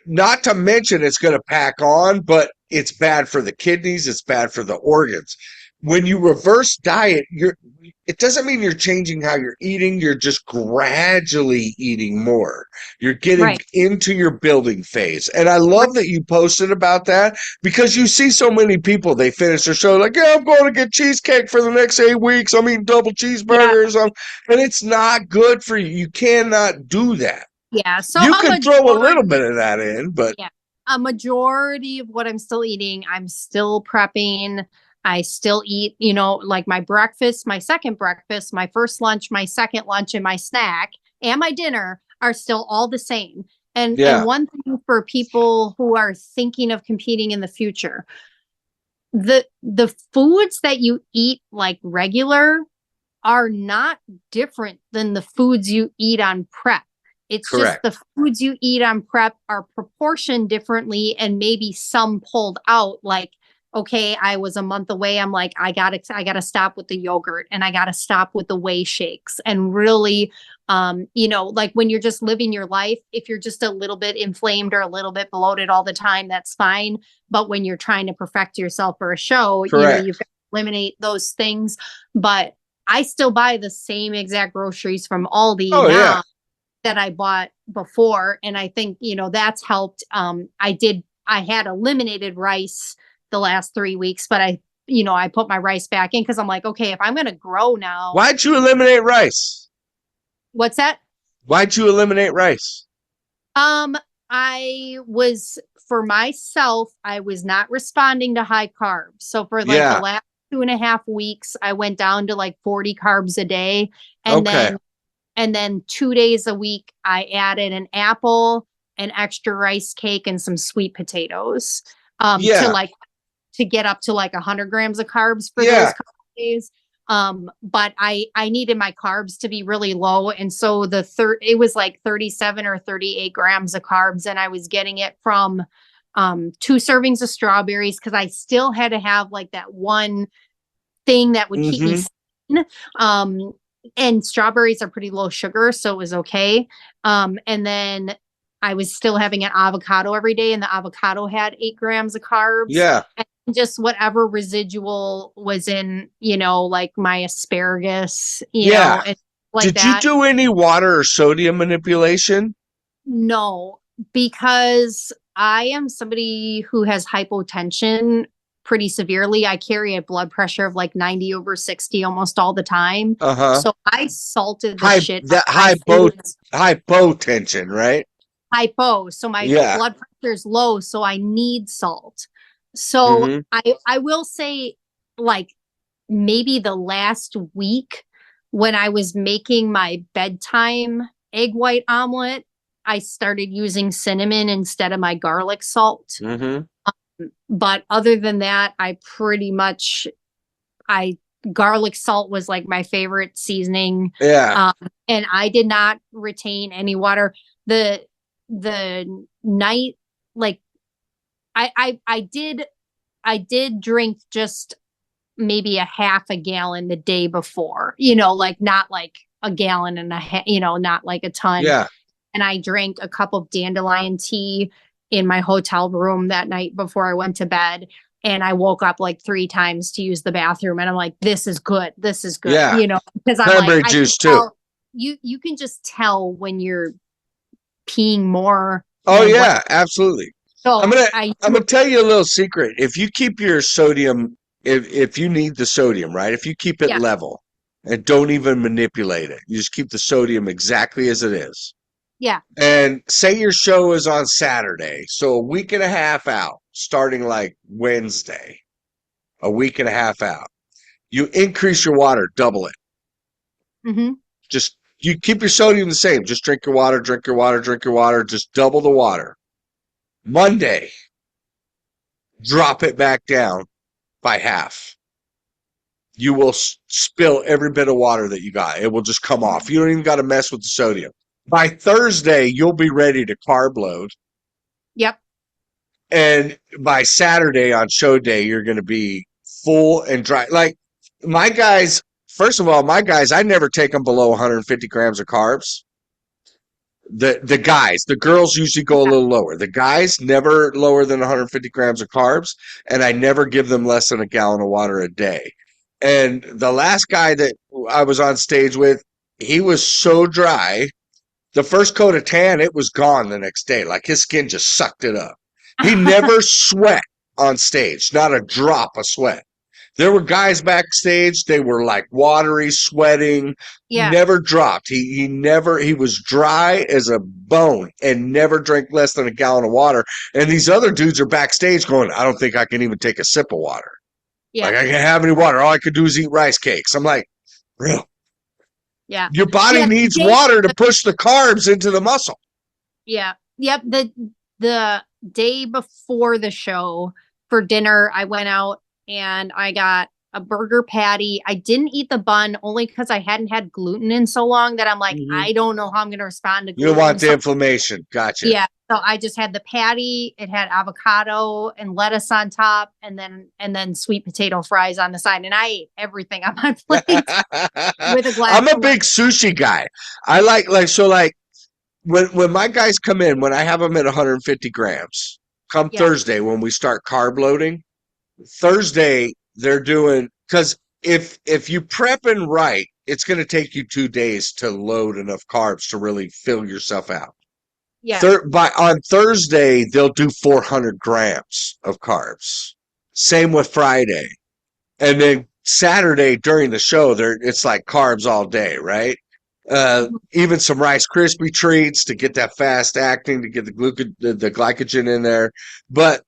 not to mention it's going to pack on, but it's bad for the kidneys, it's bad for the organs. When you reverse diet, it doesn't mean you're changing how you're eating, you're just gradually eating more. You're getting Right. into your building phase. And I Right. love that you posted about that, because you see so many people, they finish their show like, yeah, I'm going to get cheesecake for the next 8 weeks. I'm eating double Yeah. cheeseburgers. And it's not good for you. You cannot do that. Yeah. So You a can throw a little majority, bit of that in, but yeah, a majority of what I'm still eating, I'm still prepping. I still eat, like my breakfast, my second breakfast, my first lunch, my second lunch, and my snack and my dinner are still all the same. And yeah, one thing for people who are thinking of competing in the future, the foods that you eat like regular are not different than the foods you eat on prep. It's just correct. the foods you eat on prep are proportioned differently and maybe some pulled out. Like, okay, I was a month away. I'm like, I gotta stop with the yogurt and I gotta stop with the whey shakes. And really, like when you're just living your life, if you're just a little bit inflamed or a little bit bloated all the time, that's fine. But when you're trying to perfect yourself for a show, Correct. you've got to eliminate those things. But I still buy the same exact groceries from Aldi Oh, yeah. now that I bought before. And I think, that's helped. I had eliminated rice the last 3 weeks, but I put my rice back in because I'm like, okay, if I'm going to grow now, Why'd you eliminate rice? what's that? Why'd you eliminate rice? Um, for myself, I was not responding to high carbs. So for like the Yeah. last 2.5 weeks, I went down to like 40 carbs a day. And Okay. then 2 days a week, I added an apple, an extra rice cake, and some sweet potatoes. Yeah. To get up to like 100 grams of carbs for those Yeah. couple of days. But I needed my carbs to be really low, and so it was like 37 or 38 grams of carbs, and I was getting it from 2 servings of strawberries because I still had to have like that one thing that would keep me Mm-hmm. sane. And strawberries are pretty low sugar, so it was okay. And then I was still having an avocado every day, and the avocado had 8 grams of carbs. Yeah. And just whatever residual was in, like my asparagus, Yeah. and like Did you that. do any water or sodium manipulation? No, because I am somebody who has hypotension pretty severely. I carry a blood pressure of like 90/60 almost all the time. Uh-huh. So I salted the shit out of my Both foods. hypotension, right? Hypo. So my Yeah. blood pressure is low, so I need salt. So Mm-hmm. I will say, like, maybe the last week when I was making my bedtime egg white omelet, I started using cinnamon instead of my garlic salt. Mm-hmm. But other than that, I garlic salt was like my favorite seasoning. Yeah. And I did not retain any water. The night, like I did drink just maybe a half a gallon the day before, like not like a gallon and a half, not like a ton. Yeah. And I drank a cup of dandelion tea in my hotel room that night before I went to bed. And I woke up like 3 times to use the bathroom. And I'm like, this is good. This is good. Yeah. Because I'm like, Cranberry I can juice too. tell you can just tell when you're peeing more Oh than what. yeah, absolutely. So I'm gonna tell you a little secret. If you keep your sodium, if you need the sodium, right? If you keep it yeah, level and don't even manipulate it, you just keep the sodium exactly as it is. yeah. And say your show is on Saturday, so a week and a half out, starting like Wednesday, a week and a half out. You increase your water, double it. Mm-hmm. Just you keep your sodium the same. Just drink your water, drink your water, drink your water. Just double the water. Monday, drop it back down by half. you will spill every bit of water that you got. It will just come off. You don't even got to mess with the sodium. By Thursday, you'll be ready to carb load. Yep. And by Saturday on show day, you're going to be full and dry. Like my guys, first of all, my guys, I never take them below 150 grams of carbs. The guys, the girls usually go a little lower. The guys never lower than 150 grams of carbs, and I never give them less than a gallon of water a day. And the last guy that I was on stage with, he was so dry. The first coat of tan, it was gone the next day. Like his skin just sucked it up. He never sweat on stage, not a drop of sweat. There were guys backstage, they were like watery, sweating, Yeah. never dropped. He was dry as a bone and never drank less than a gallon of water. And these other dudes are backstage going, I don't think I can even take a sip of water. Yeah. Like I can't have any water. All I could do is eat rice cakes. I'm like, real. Yeah. Your body needs water to push the carbs into the muscle. Yeah. Yep. The day before the show for dinner, I went out and I got a burger patty. I didn't eat the bun only because I hadn't had gluten in so long that I'm like, I don't know how I'm going to respond to gluten. You don't want the inflammation. Gotcha. Yeah. So I just had the patty. It had avocado and lettuce on top, and then sweet potato fries on the side. And I ate everything on my plate with a glass. I'm a big sushi guy. I like when my guys come in, when I have them at 150 grams, come Thursday when we start carb loading, Thursday they're doing, because if you prepping right, it's going to take you 2 days to load enough carbs to really fill yourself out. Yeah. On Thursday, they'll do 400 grams of carbs. Same with Friday. And then Saturday during the show, it's like carbs all day, right? Even some Rice Krispie treats to get that fast acting, to get the glycogen in there. But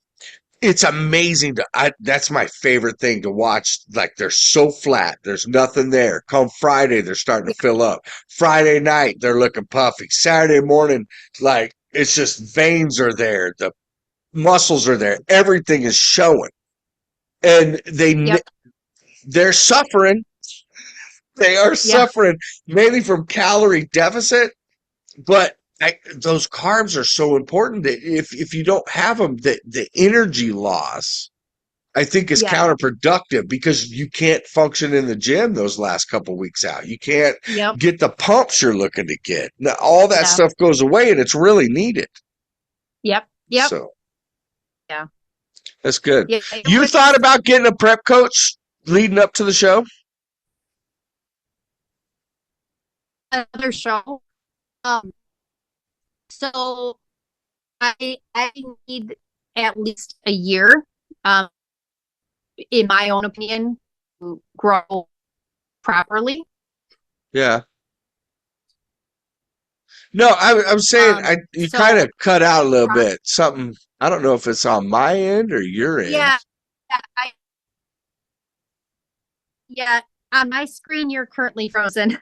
it's amazing that's my favorite thing to watch. Like they're so flat. There's nothing there. Come Friday, they're starting to fill up. Friday night, they're looking puffy. Saturday morning, like it's just veins are there. The muscles are there. Everything is showing. And they're suffering. They are suffering mainly from calorie deficit, but those carbs are so important that if you don't have them, the energy loss, I think, is counterproductive because you can't function in the gym those last couple weeks out. You can't get the pumps you're looking to get. Now, all that stuff goes away, and it's really needed. Yep. So, yeah, that's good. Yeah, you thought about getting a prep coach leading up to the show? Another show. So I need at least a year, in my own opinion, to grow properly. Yeah. No, I'm saying you kind of cut out a little bit. Something, I don't know if it's on my end or your end. Yeah, on my screen, you're currently frozen.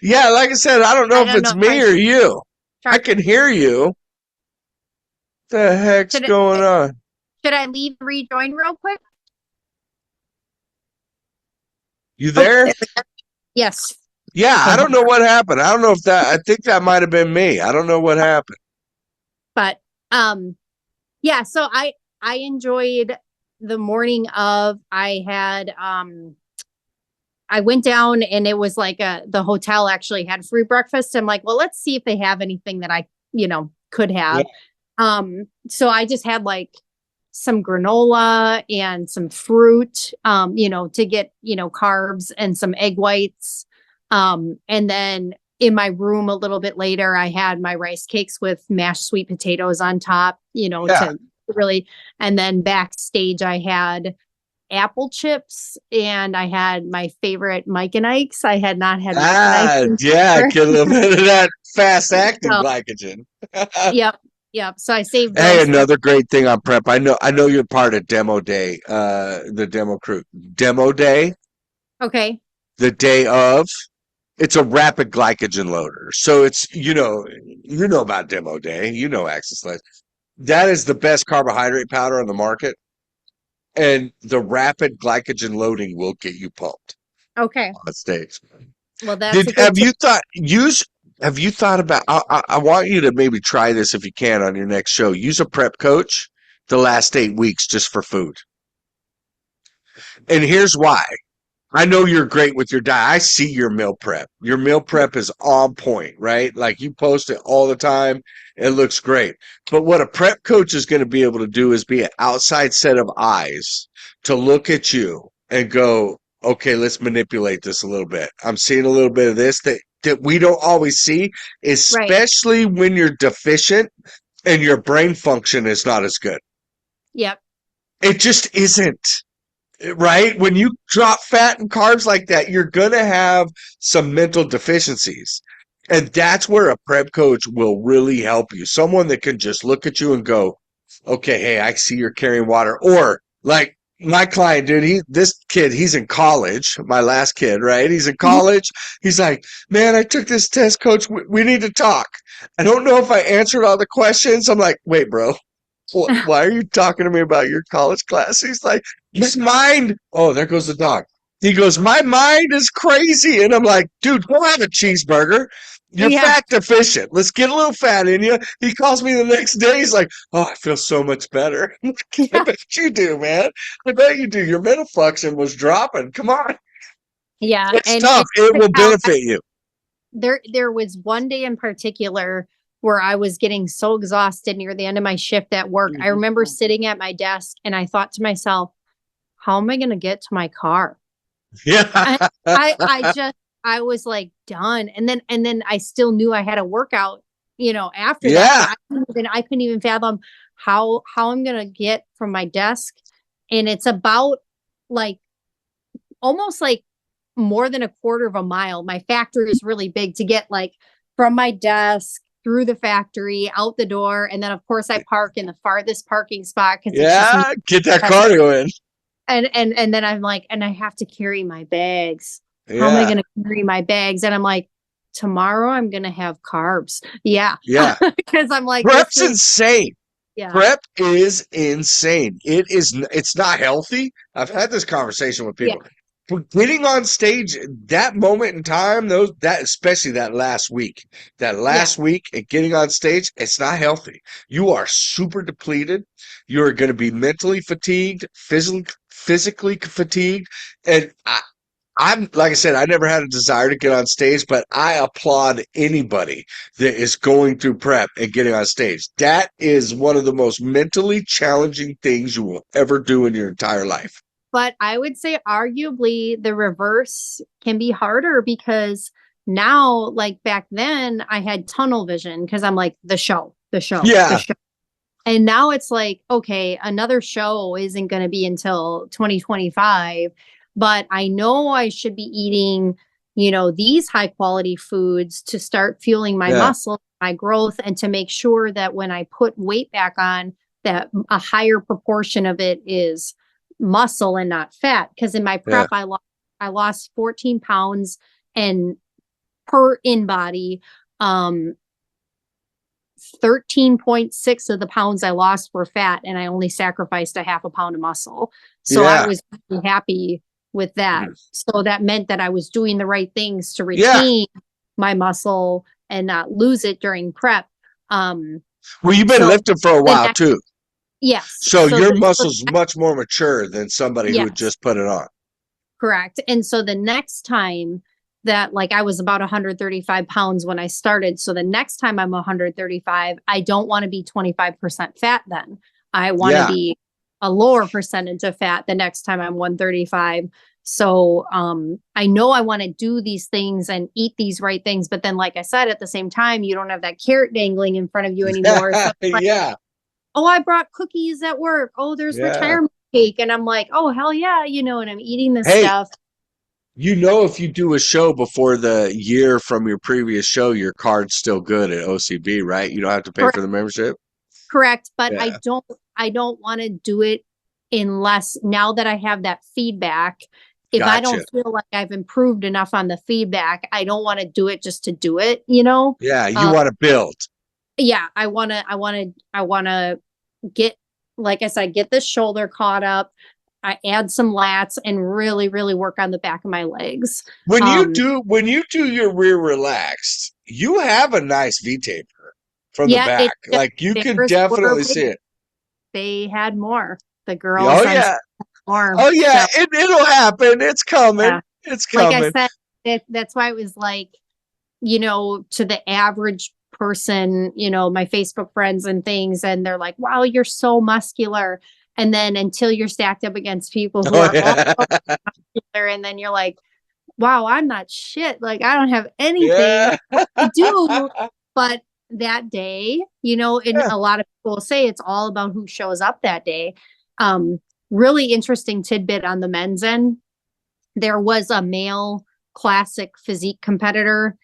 Yeah, like I said, I don't know if it's me or you. I can hear you. What the heck's going on? Should I leave and rejoin real quick? You there? Yes. Yeah, I don't know what happened. I don't know if I think that might have been me. I don't know what happened. But yeah, so I enjoyed the morning of. I had I went down and it was like the hotel actually had free breakfast. I'm like, well, let's see if they have anything that I, could have. Yeah. So I just had like some granola and some fruit, to get, carbs, and some egg whites. And then in my room a little bit later, I had my rice cakes with mashed sweet potatoes on top, to really, and then backstage I had apple chips, and I had my favorite Mike and Ike's. I had not had get a little bit of that fast acting glycogen. Yep. So I saved those. Hey, another great thing on prep. I know you're part of demo day, the demo crew. Demo day. Okay. The day of. It's a rapid glycogen loader. So it's, you know about demo day, Access Life. That is the best carbohydrate powder on the market. and the rapid glycogen loading will get you pumped Okay. on stage. Well, that's a good Have tip. you thought about, I want you to maybe try this if you can on your next show. Use a prep coach the last 8 weeks just for food. And here's why. I know you're great with your diet. I see your meal prep. Your meal prep is on point, right? Like you post it all the time. It looks great. But what a prep coach is going to be able to do is be an outside set of eyes to look at you and go, okay, let's manipulate this a little bit. I'm seeing a little bit of this that we don't always see, Right. especially when you're deficient and your brain function is not as good. Yep. It just isn't. Right? When you drop fat and carbs like that, you're going to have some mental deficiencies. And that's where a prep coach will really help you. Someone that can just look at you and go, okay, hey, I see you're carrying water. Or like my client, dude, this kid, he's in college. My last kid, right? He's in Mhm. college. He's like, man, I took this test, coach. We need to talk. I don't know if I answered all the questions. I'm like, wait, bro. Why are you talking to me about your college class? He's like, his mind. Oh, there goes the dog. He goes, my mind is crazy. And I'm like, dude, go have a cheeseburger. You're Yeah. fat deficient. Let's get a little fat in you. He calls me the next day. He's like, oh, I feel so much better. I Yeah. bet you do, man. I bet you do. Your mental function was dropping. Come on. Yeah. It's And tough. It check will out, benefit you. there was one day in particular where I was getting so exhausted near the end of my shift at work. I Mhm. remember sitting at my desk and I thought to myself, how am I going to get to my car? Yeah. And I was like done. And then I still knew I had a workout, after that, Yeah. but I couldn't even fathom how I'm going to get from my desk. And it's about like almost like more than a quarter of a mile. My factory is really big to get like from my desk through the factory out the door. And then of course I park in the farthest parking spot because it's just me. Yeah. Get that cardio in. And then I'm like, and I have to carry my bags. How am I Yeah. going to carry my bags? And I'm like, tomorrow I'm going to have carbs. Yeah. Yeah. Because I'm like, Prep's insane. yeah. Prep is insane. It's not healthy. I've had this conversation with Yeah. people. For getting on stage, that moment in time, especially that last week, Yeah. and getting on stage, it's not healthy. You are super depleted. You're going to be mentally fatigued, physically fatigued, and I'm like I said, I never had a desire to get on stage, but I applaud anybody that is going through prep and getting on stage. That is one of the most mentally challenging things you will ever do in your entire life. But I would say arguably the reverse can be harder because now, like back then, I had tunnel vision because I'm like, the show, the show, the Yeah, show. And now it's like, okay, another show isn't going to be until 2025, but I know I should be eating, these high quality foods to start fueling my yeah, muscle, my growth, and to make sure that when I put weight back on, that a higher proportion of it is muscle and not fat. Because in my yeah, prep, I lost 14 pounds and per in body. Um, 13.6 of the pounds I lost were fat, and I only sacrificed a half a pound of muscle. So I yeah, was really happy with that. So that meant that I was doing the right things to yeah. retain my muscle and not lose it during prep. Well, you've been So lifting for a the while next, too. yes. So So your this, muscle's much more mature than somebody who had yes, just put it on. correct. And so the next time that, like, I was about 135 pounds when I started. So the next time I'm 135, I don't want to be 25% fat then. I want to Yeah, be a lower percentage of fat the next time I'm 135. So I know I want to do these things and eat these right things. But then, like I said, at the same time, you don't have that carrot dangling in front of you anymore. So it's like, yeah, oh, I brought cookies at work. Oh, there's yeah. retirement cake. And I'm like, oh, hell yeah, and I'm eating this Hey, stuff. if you do a show before the year from your previous show, your card's still good at OCB, right? You don't have to pay for the membership. Correct, but Yeah, I don't want to do it unless now that I have that feedback, if I gotcha. don't feel like I've improved enough on the feedback, I don't want to do it just to do it. Yeah, you Um, want to build. yeah, I want to get, like I said, get the shoulder caught up. I add some lats and really, really work on the back of my legs. When you do your rear relaxed, you have a nice V taper from the Yeah, back. it just, Like you can theirs were definitely see big. it. They had more. The Oh girls on yeah. stage more. Oh yeah. So It'll happen. It's coming. yeah, It's like I coming. said, that's why it was like, to the average person, my Facebook friends and things, and they're like, wow, you're so muscular. And then until you're stacked up against people who Oh are all yeah. muscular, and then you're like, wow, I'm not shit. Like, I don't have anything. Yeah. I do, but that day, and Yeah. a lot of people say it's all about who shows up that day. Um, Really interesting tidbit on the men's end. There was a male classic physique competitor,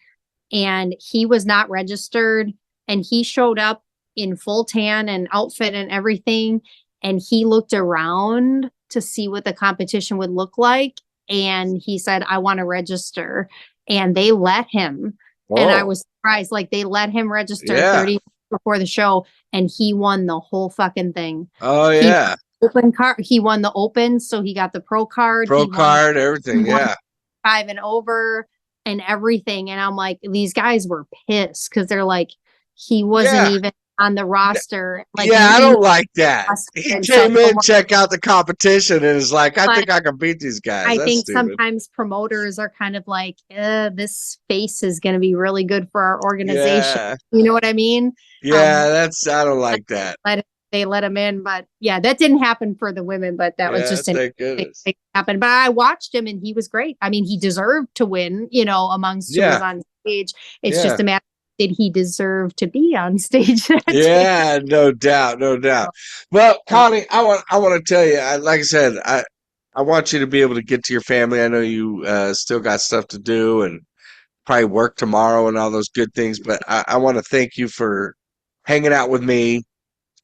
and he was not registered, and he showed up in full tan and outfit and everything, and he looked around to see what the competition would look like, and he said, I want to register, and they let him. And I Whoa. was surprised, like they let him register Yeah. 30 minutes before the show, and he won the whole fucking thing. Oh He yeah. open card, he won the open, so he got the pro card. Pro card, everything. He won Yeah. 5 and over and everything. And I'm like, these guys were pissed because they're like, he wasn't Yeah. even on the roster. Like Yeah, I you don't like that. He and said, came in, check out the competition, and is like, I but think I can beat these guys. I That's think stupid. sometimes promoters are kind of like, this space is going to be really good for our organization. Yeah. You know what I mean? Yeah, I don't like that. Let they let him in, but yeah, that didn't happen for the women. But that was Yeah, just an thank thing goodness. that happened. But I watched him, and he was great. I mean, he deserved to win. Amongst who was Yeah, on stage. It's yeah. just a matter. Did he deserve to be on stage that day? Yeah, no doubt, no doubt. Well, So, Connie, I want to tell you, like I said, I want you to be able to get to your family. I know you still got stuff to do and probably work tomorrow and all those good things, but I want to thank you for hanging out with me,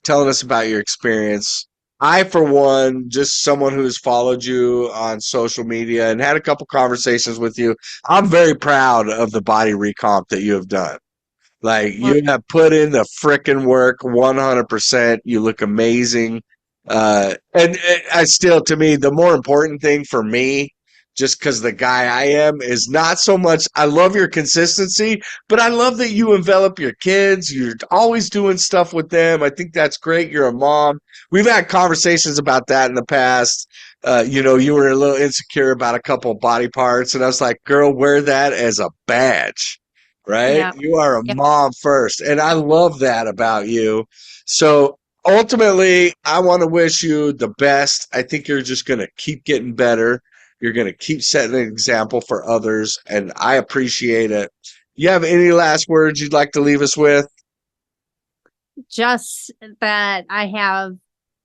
telling us about your experience. I, for one, just someone who's followed you on social media and had a couple conversations with you, I'm very proud of the body recomp that you have done. Like well, you have put in the frickin' work 100%. You look amazing. And I still, to me, the more important thing for me, just because the guy I am, is not so much. I love your consistency, but I love that you envelop your kids. You're always doing stuff with them. I think that's great. You're a mom. We've had conversations about that in the past. You were a little insecure about a couple of body parts, and I was like, girl, wear that as a badge, right? yeah, You are a yeah, mom first. And I love that about you. So ultimately, I want to wish you the best. I think you're just going to keep getting better. You're going to keep setting an example for others. And I appreciate it. You have any last words you'd like to leave us with? just that I have,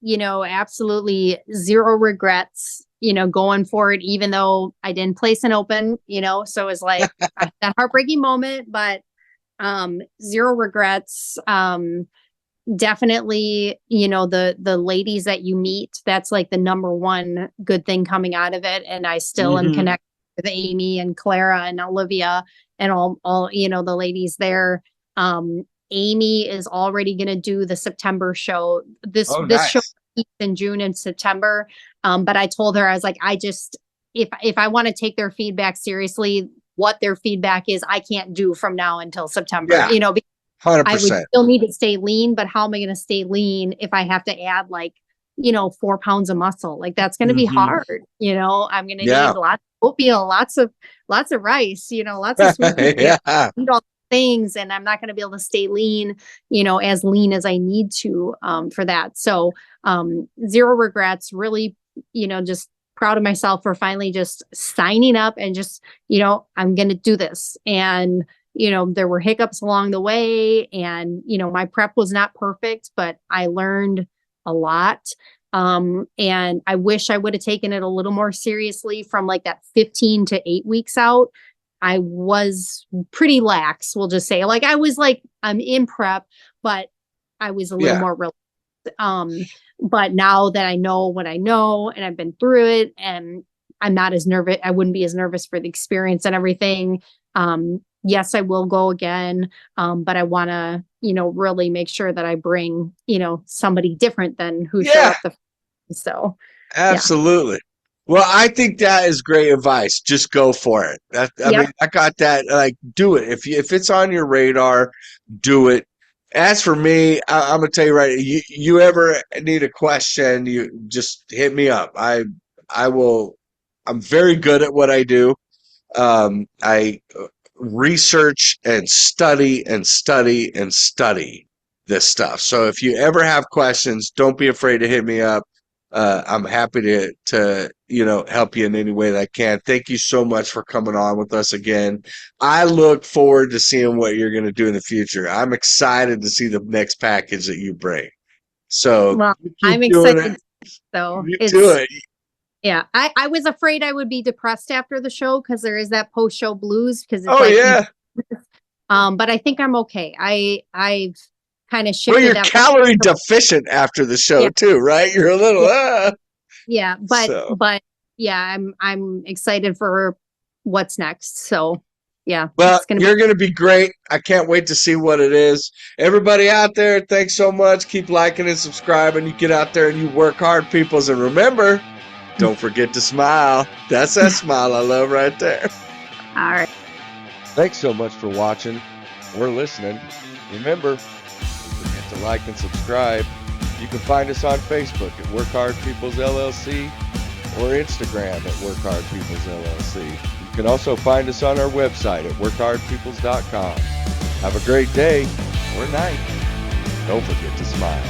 absolutely zero regrets, going for it, even though I didn't place an open, so it was like that heartbreaking moment, but zero regrets. Definitely, the ladies that you meet, that's like the number one good thing coming out of it. And I still am Hmm. connected with Amy and Clara and Olivia and all the ladies there. Amy is already going to do the September show. This Oh, this show nice. in June and September. But I told her, I was like, I just, if I want to take their feedback seriously, what their feedback is, I can't do from now until September, Yeah, I would 100%. still need to stay lean, but how am I going to stay lean if I have to add like, 4 pounds of muscle? Like that's going to be Hmm. hard. I'm going to Yeah. need lots of oatmeal, lots of rice, lots of sweet potatoes, Yeah. eat all things. And I'm not going to be able to stay lean, as lean as I need to, for that. So, zero regrets, really, just proud of myself for finally just signing up and just, I'm going to do this. And, there were hiccups along the way, and, my prep was not perfect, but I learned a lot. And I wish I would have taken it a little more seriously from like that 15 to 8 weeks out. I was pretty lax, we'll just say. Like I was like, I'm in prep, but I was a little Yeah. more relaxed. But now that I know what I know and I've been through it, and I'm not as nervous, I wouldn't be as nervous for the experience and everything. Yes, I will go again. But I want to, really make sure that I bring, somebody different than who showed Yeah. up so. Absolutely. Well, I think that is great advice. Just go for it. I Yep. mean, I got that. Like, do it. If it's on your radar, do it. As for me, I'm gonna tell you right. You ever need a question, you just hit me up. I will. I'm very good at what I do. I research and study and study and study this stuff. So if you ever have questions, don't be afraid to hit me up. I'm happy to help you in any way that I can. Thank you so much for coming on with us again. I look forward to seeing what you're going to do in the future. I'm excited to see the next package that you bring. So Well, you I'm keep doing it. excited. So You do it's, it. yeah, I was afraid I would be depressed after the show because there is that post show blues because it's Oh like, yeah. but I think I'm okay. I've kind of Well, shifted you're that. calorie deficient after the show Yeah, too, right? You're a little yeah, yeah. so. But yeah, I'm excited for what's next. So yeah, Well, it's gonna be you're going to be great. I can't wait to see what it is. Everybody out there, thanks so much. Keep liking and subscribing. You get out there and you work hard, peoples. And remember, don't forget to smile. That's that smile I love right there. all right. Thanks so much for watching or listening. Remember, don't forget to like and subscribe. You can find us on Facebook at Work Hard Peoples LLC or Instagram at Work Hard Peoples LLC. You can also find us on our website at workhardpeoples.com. Have a great day or night. Don't forget to smile.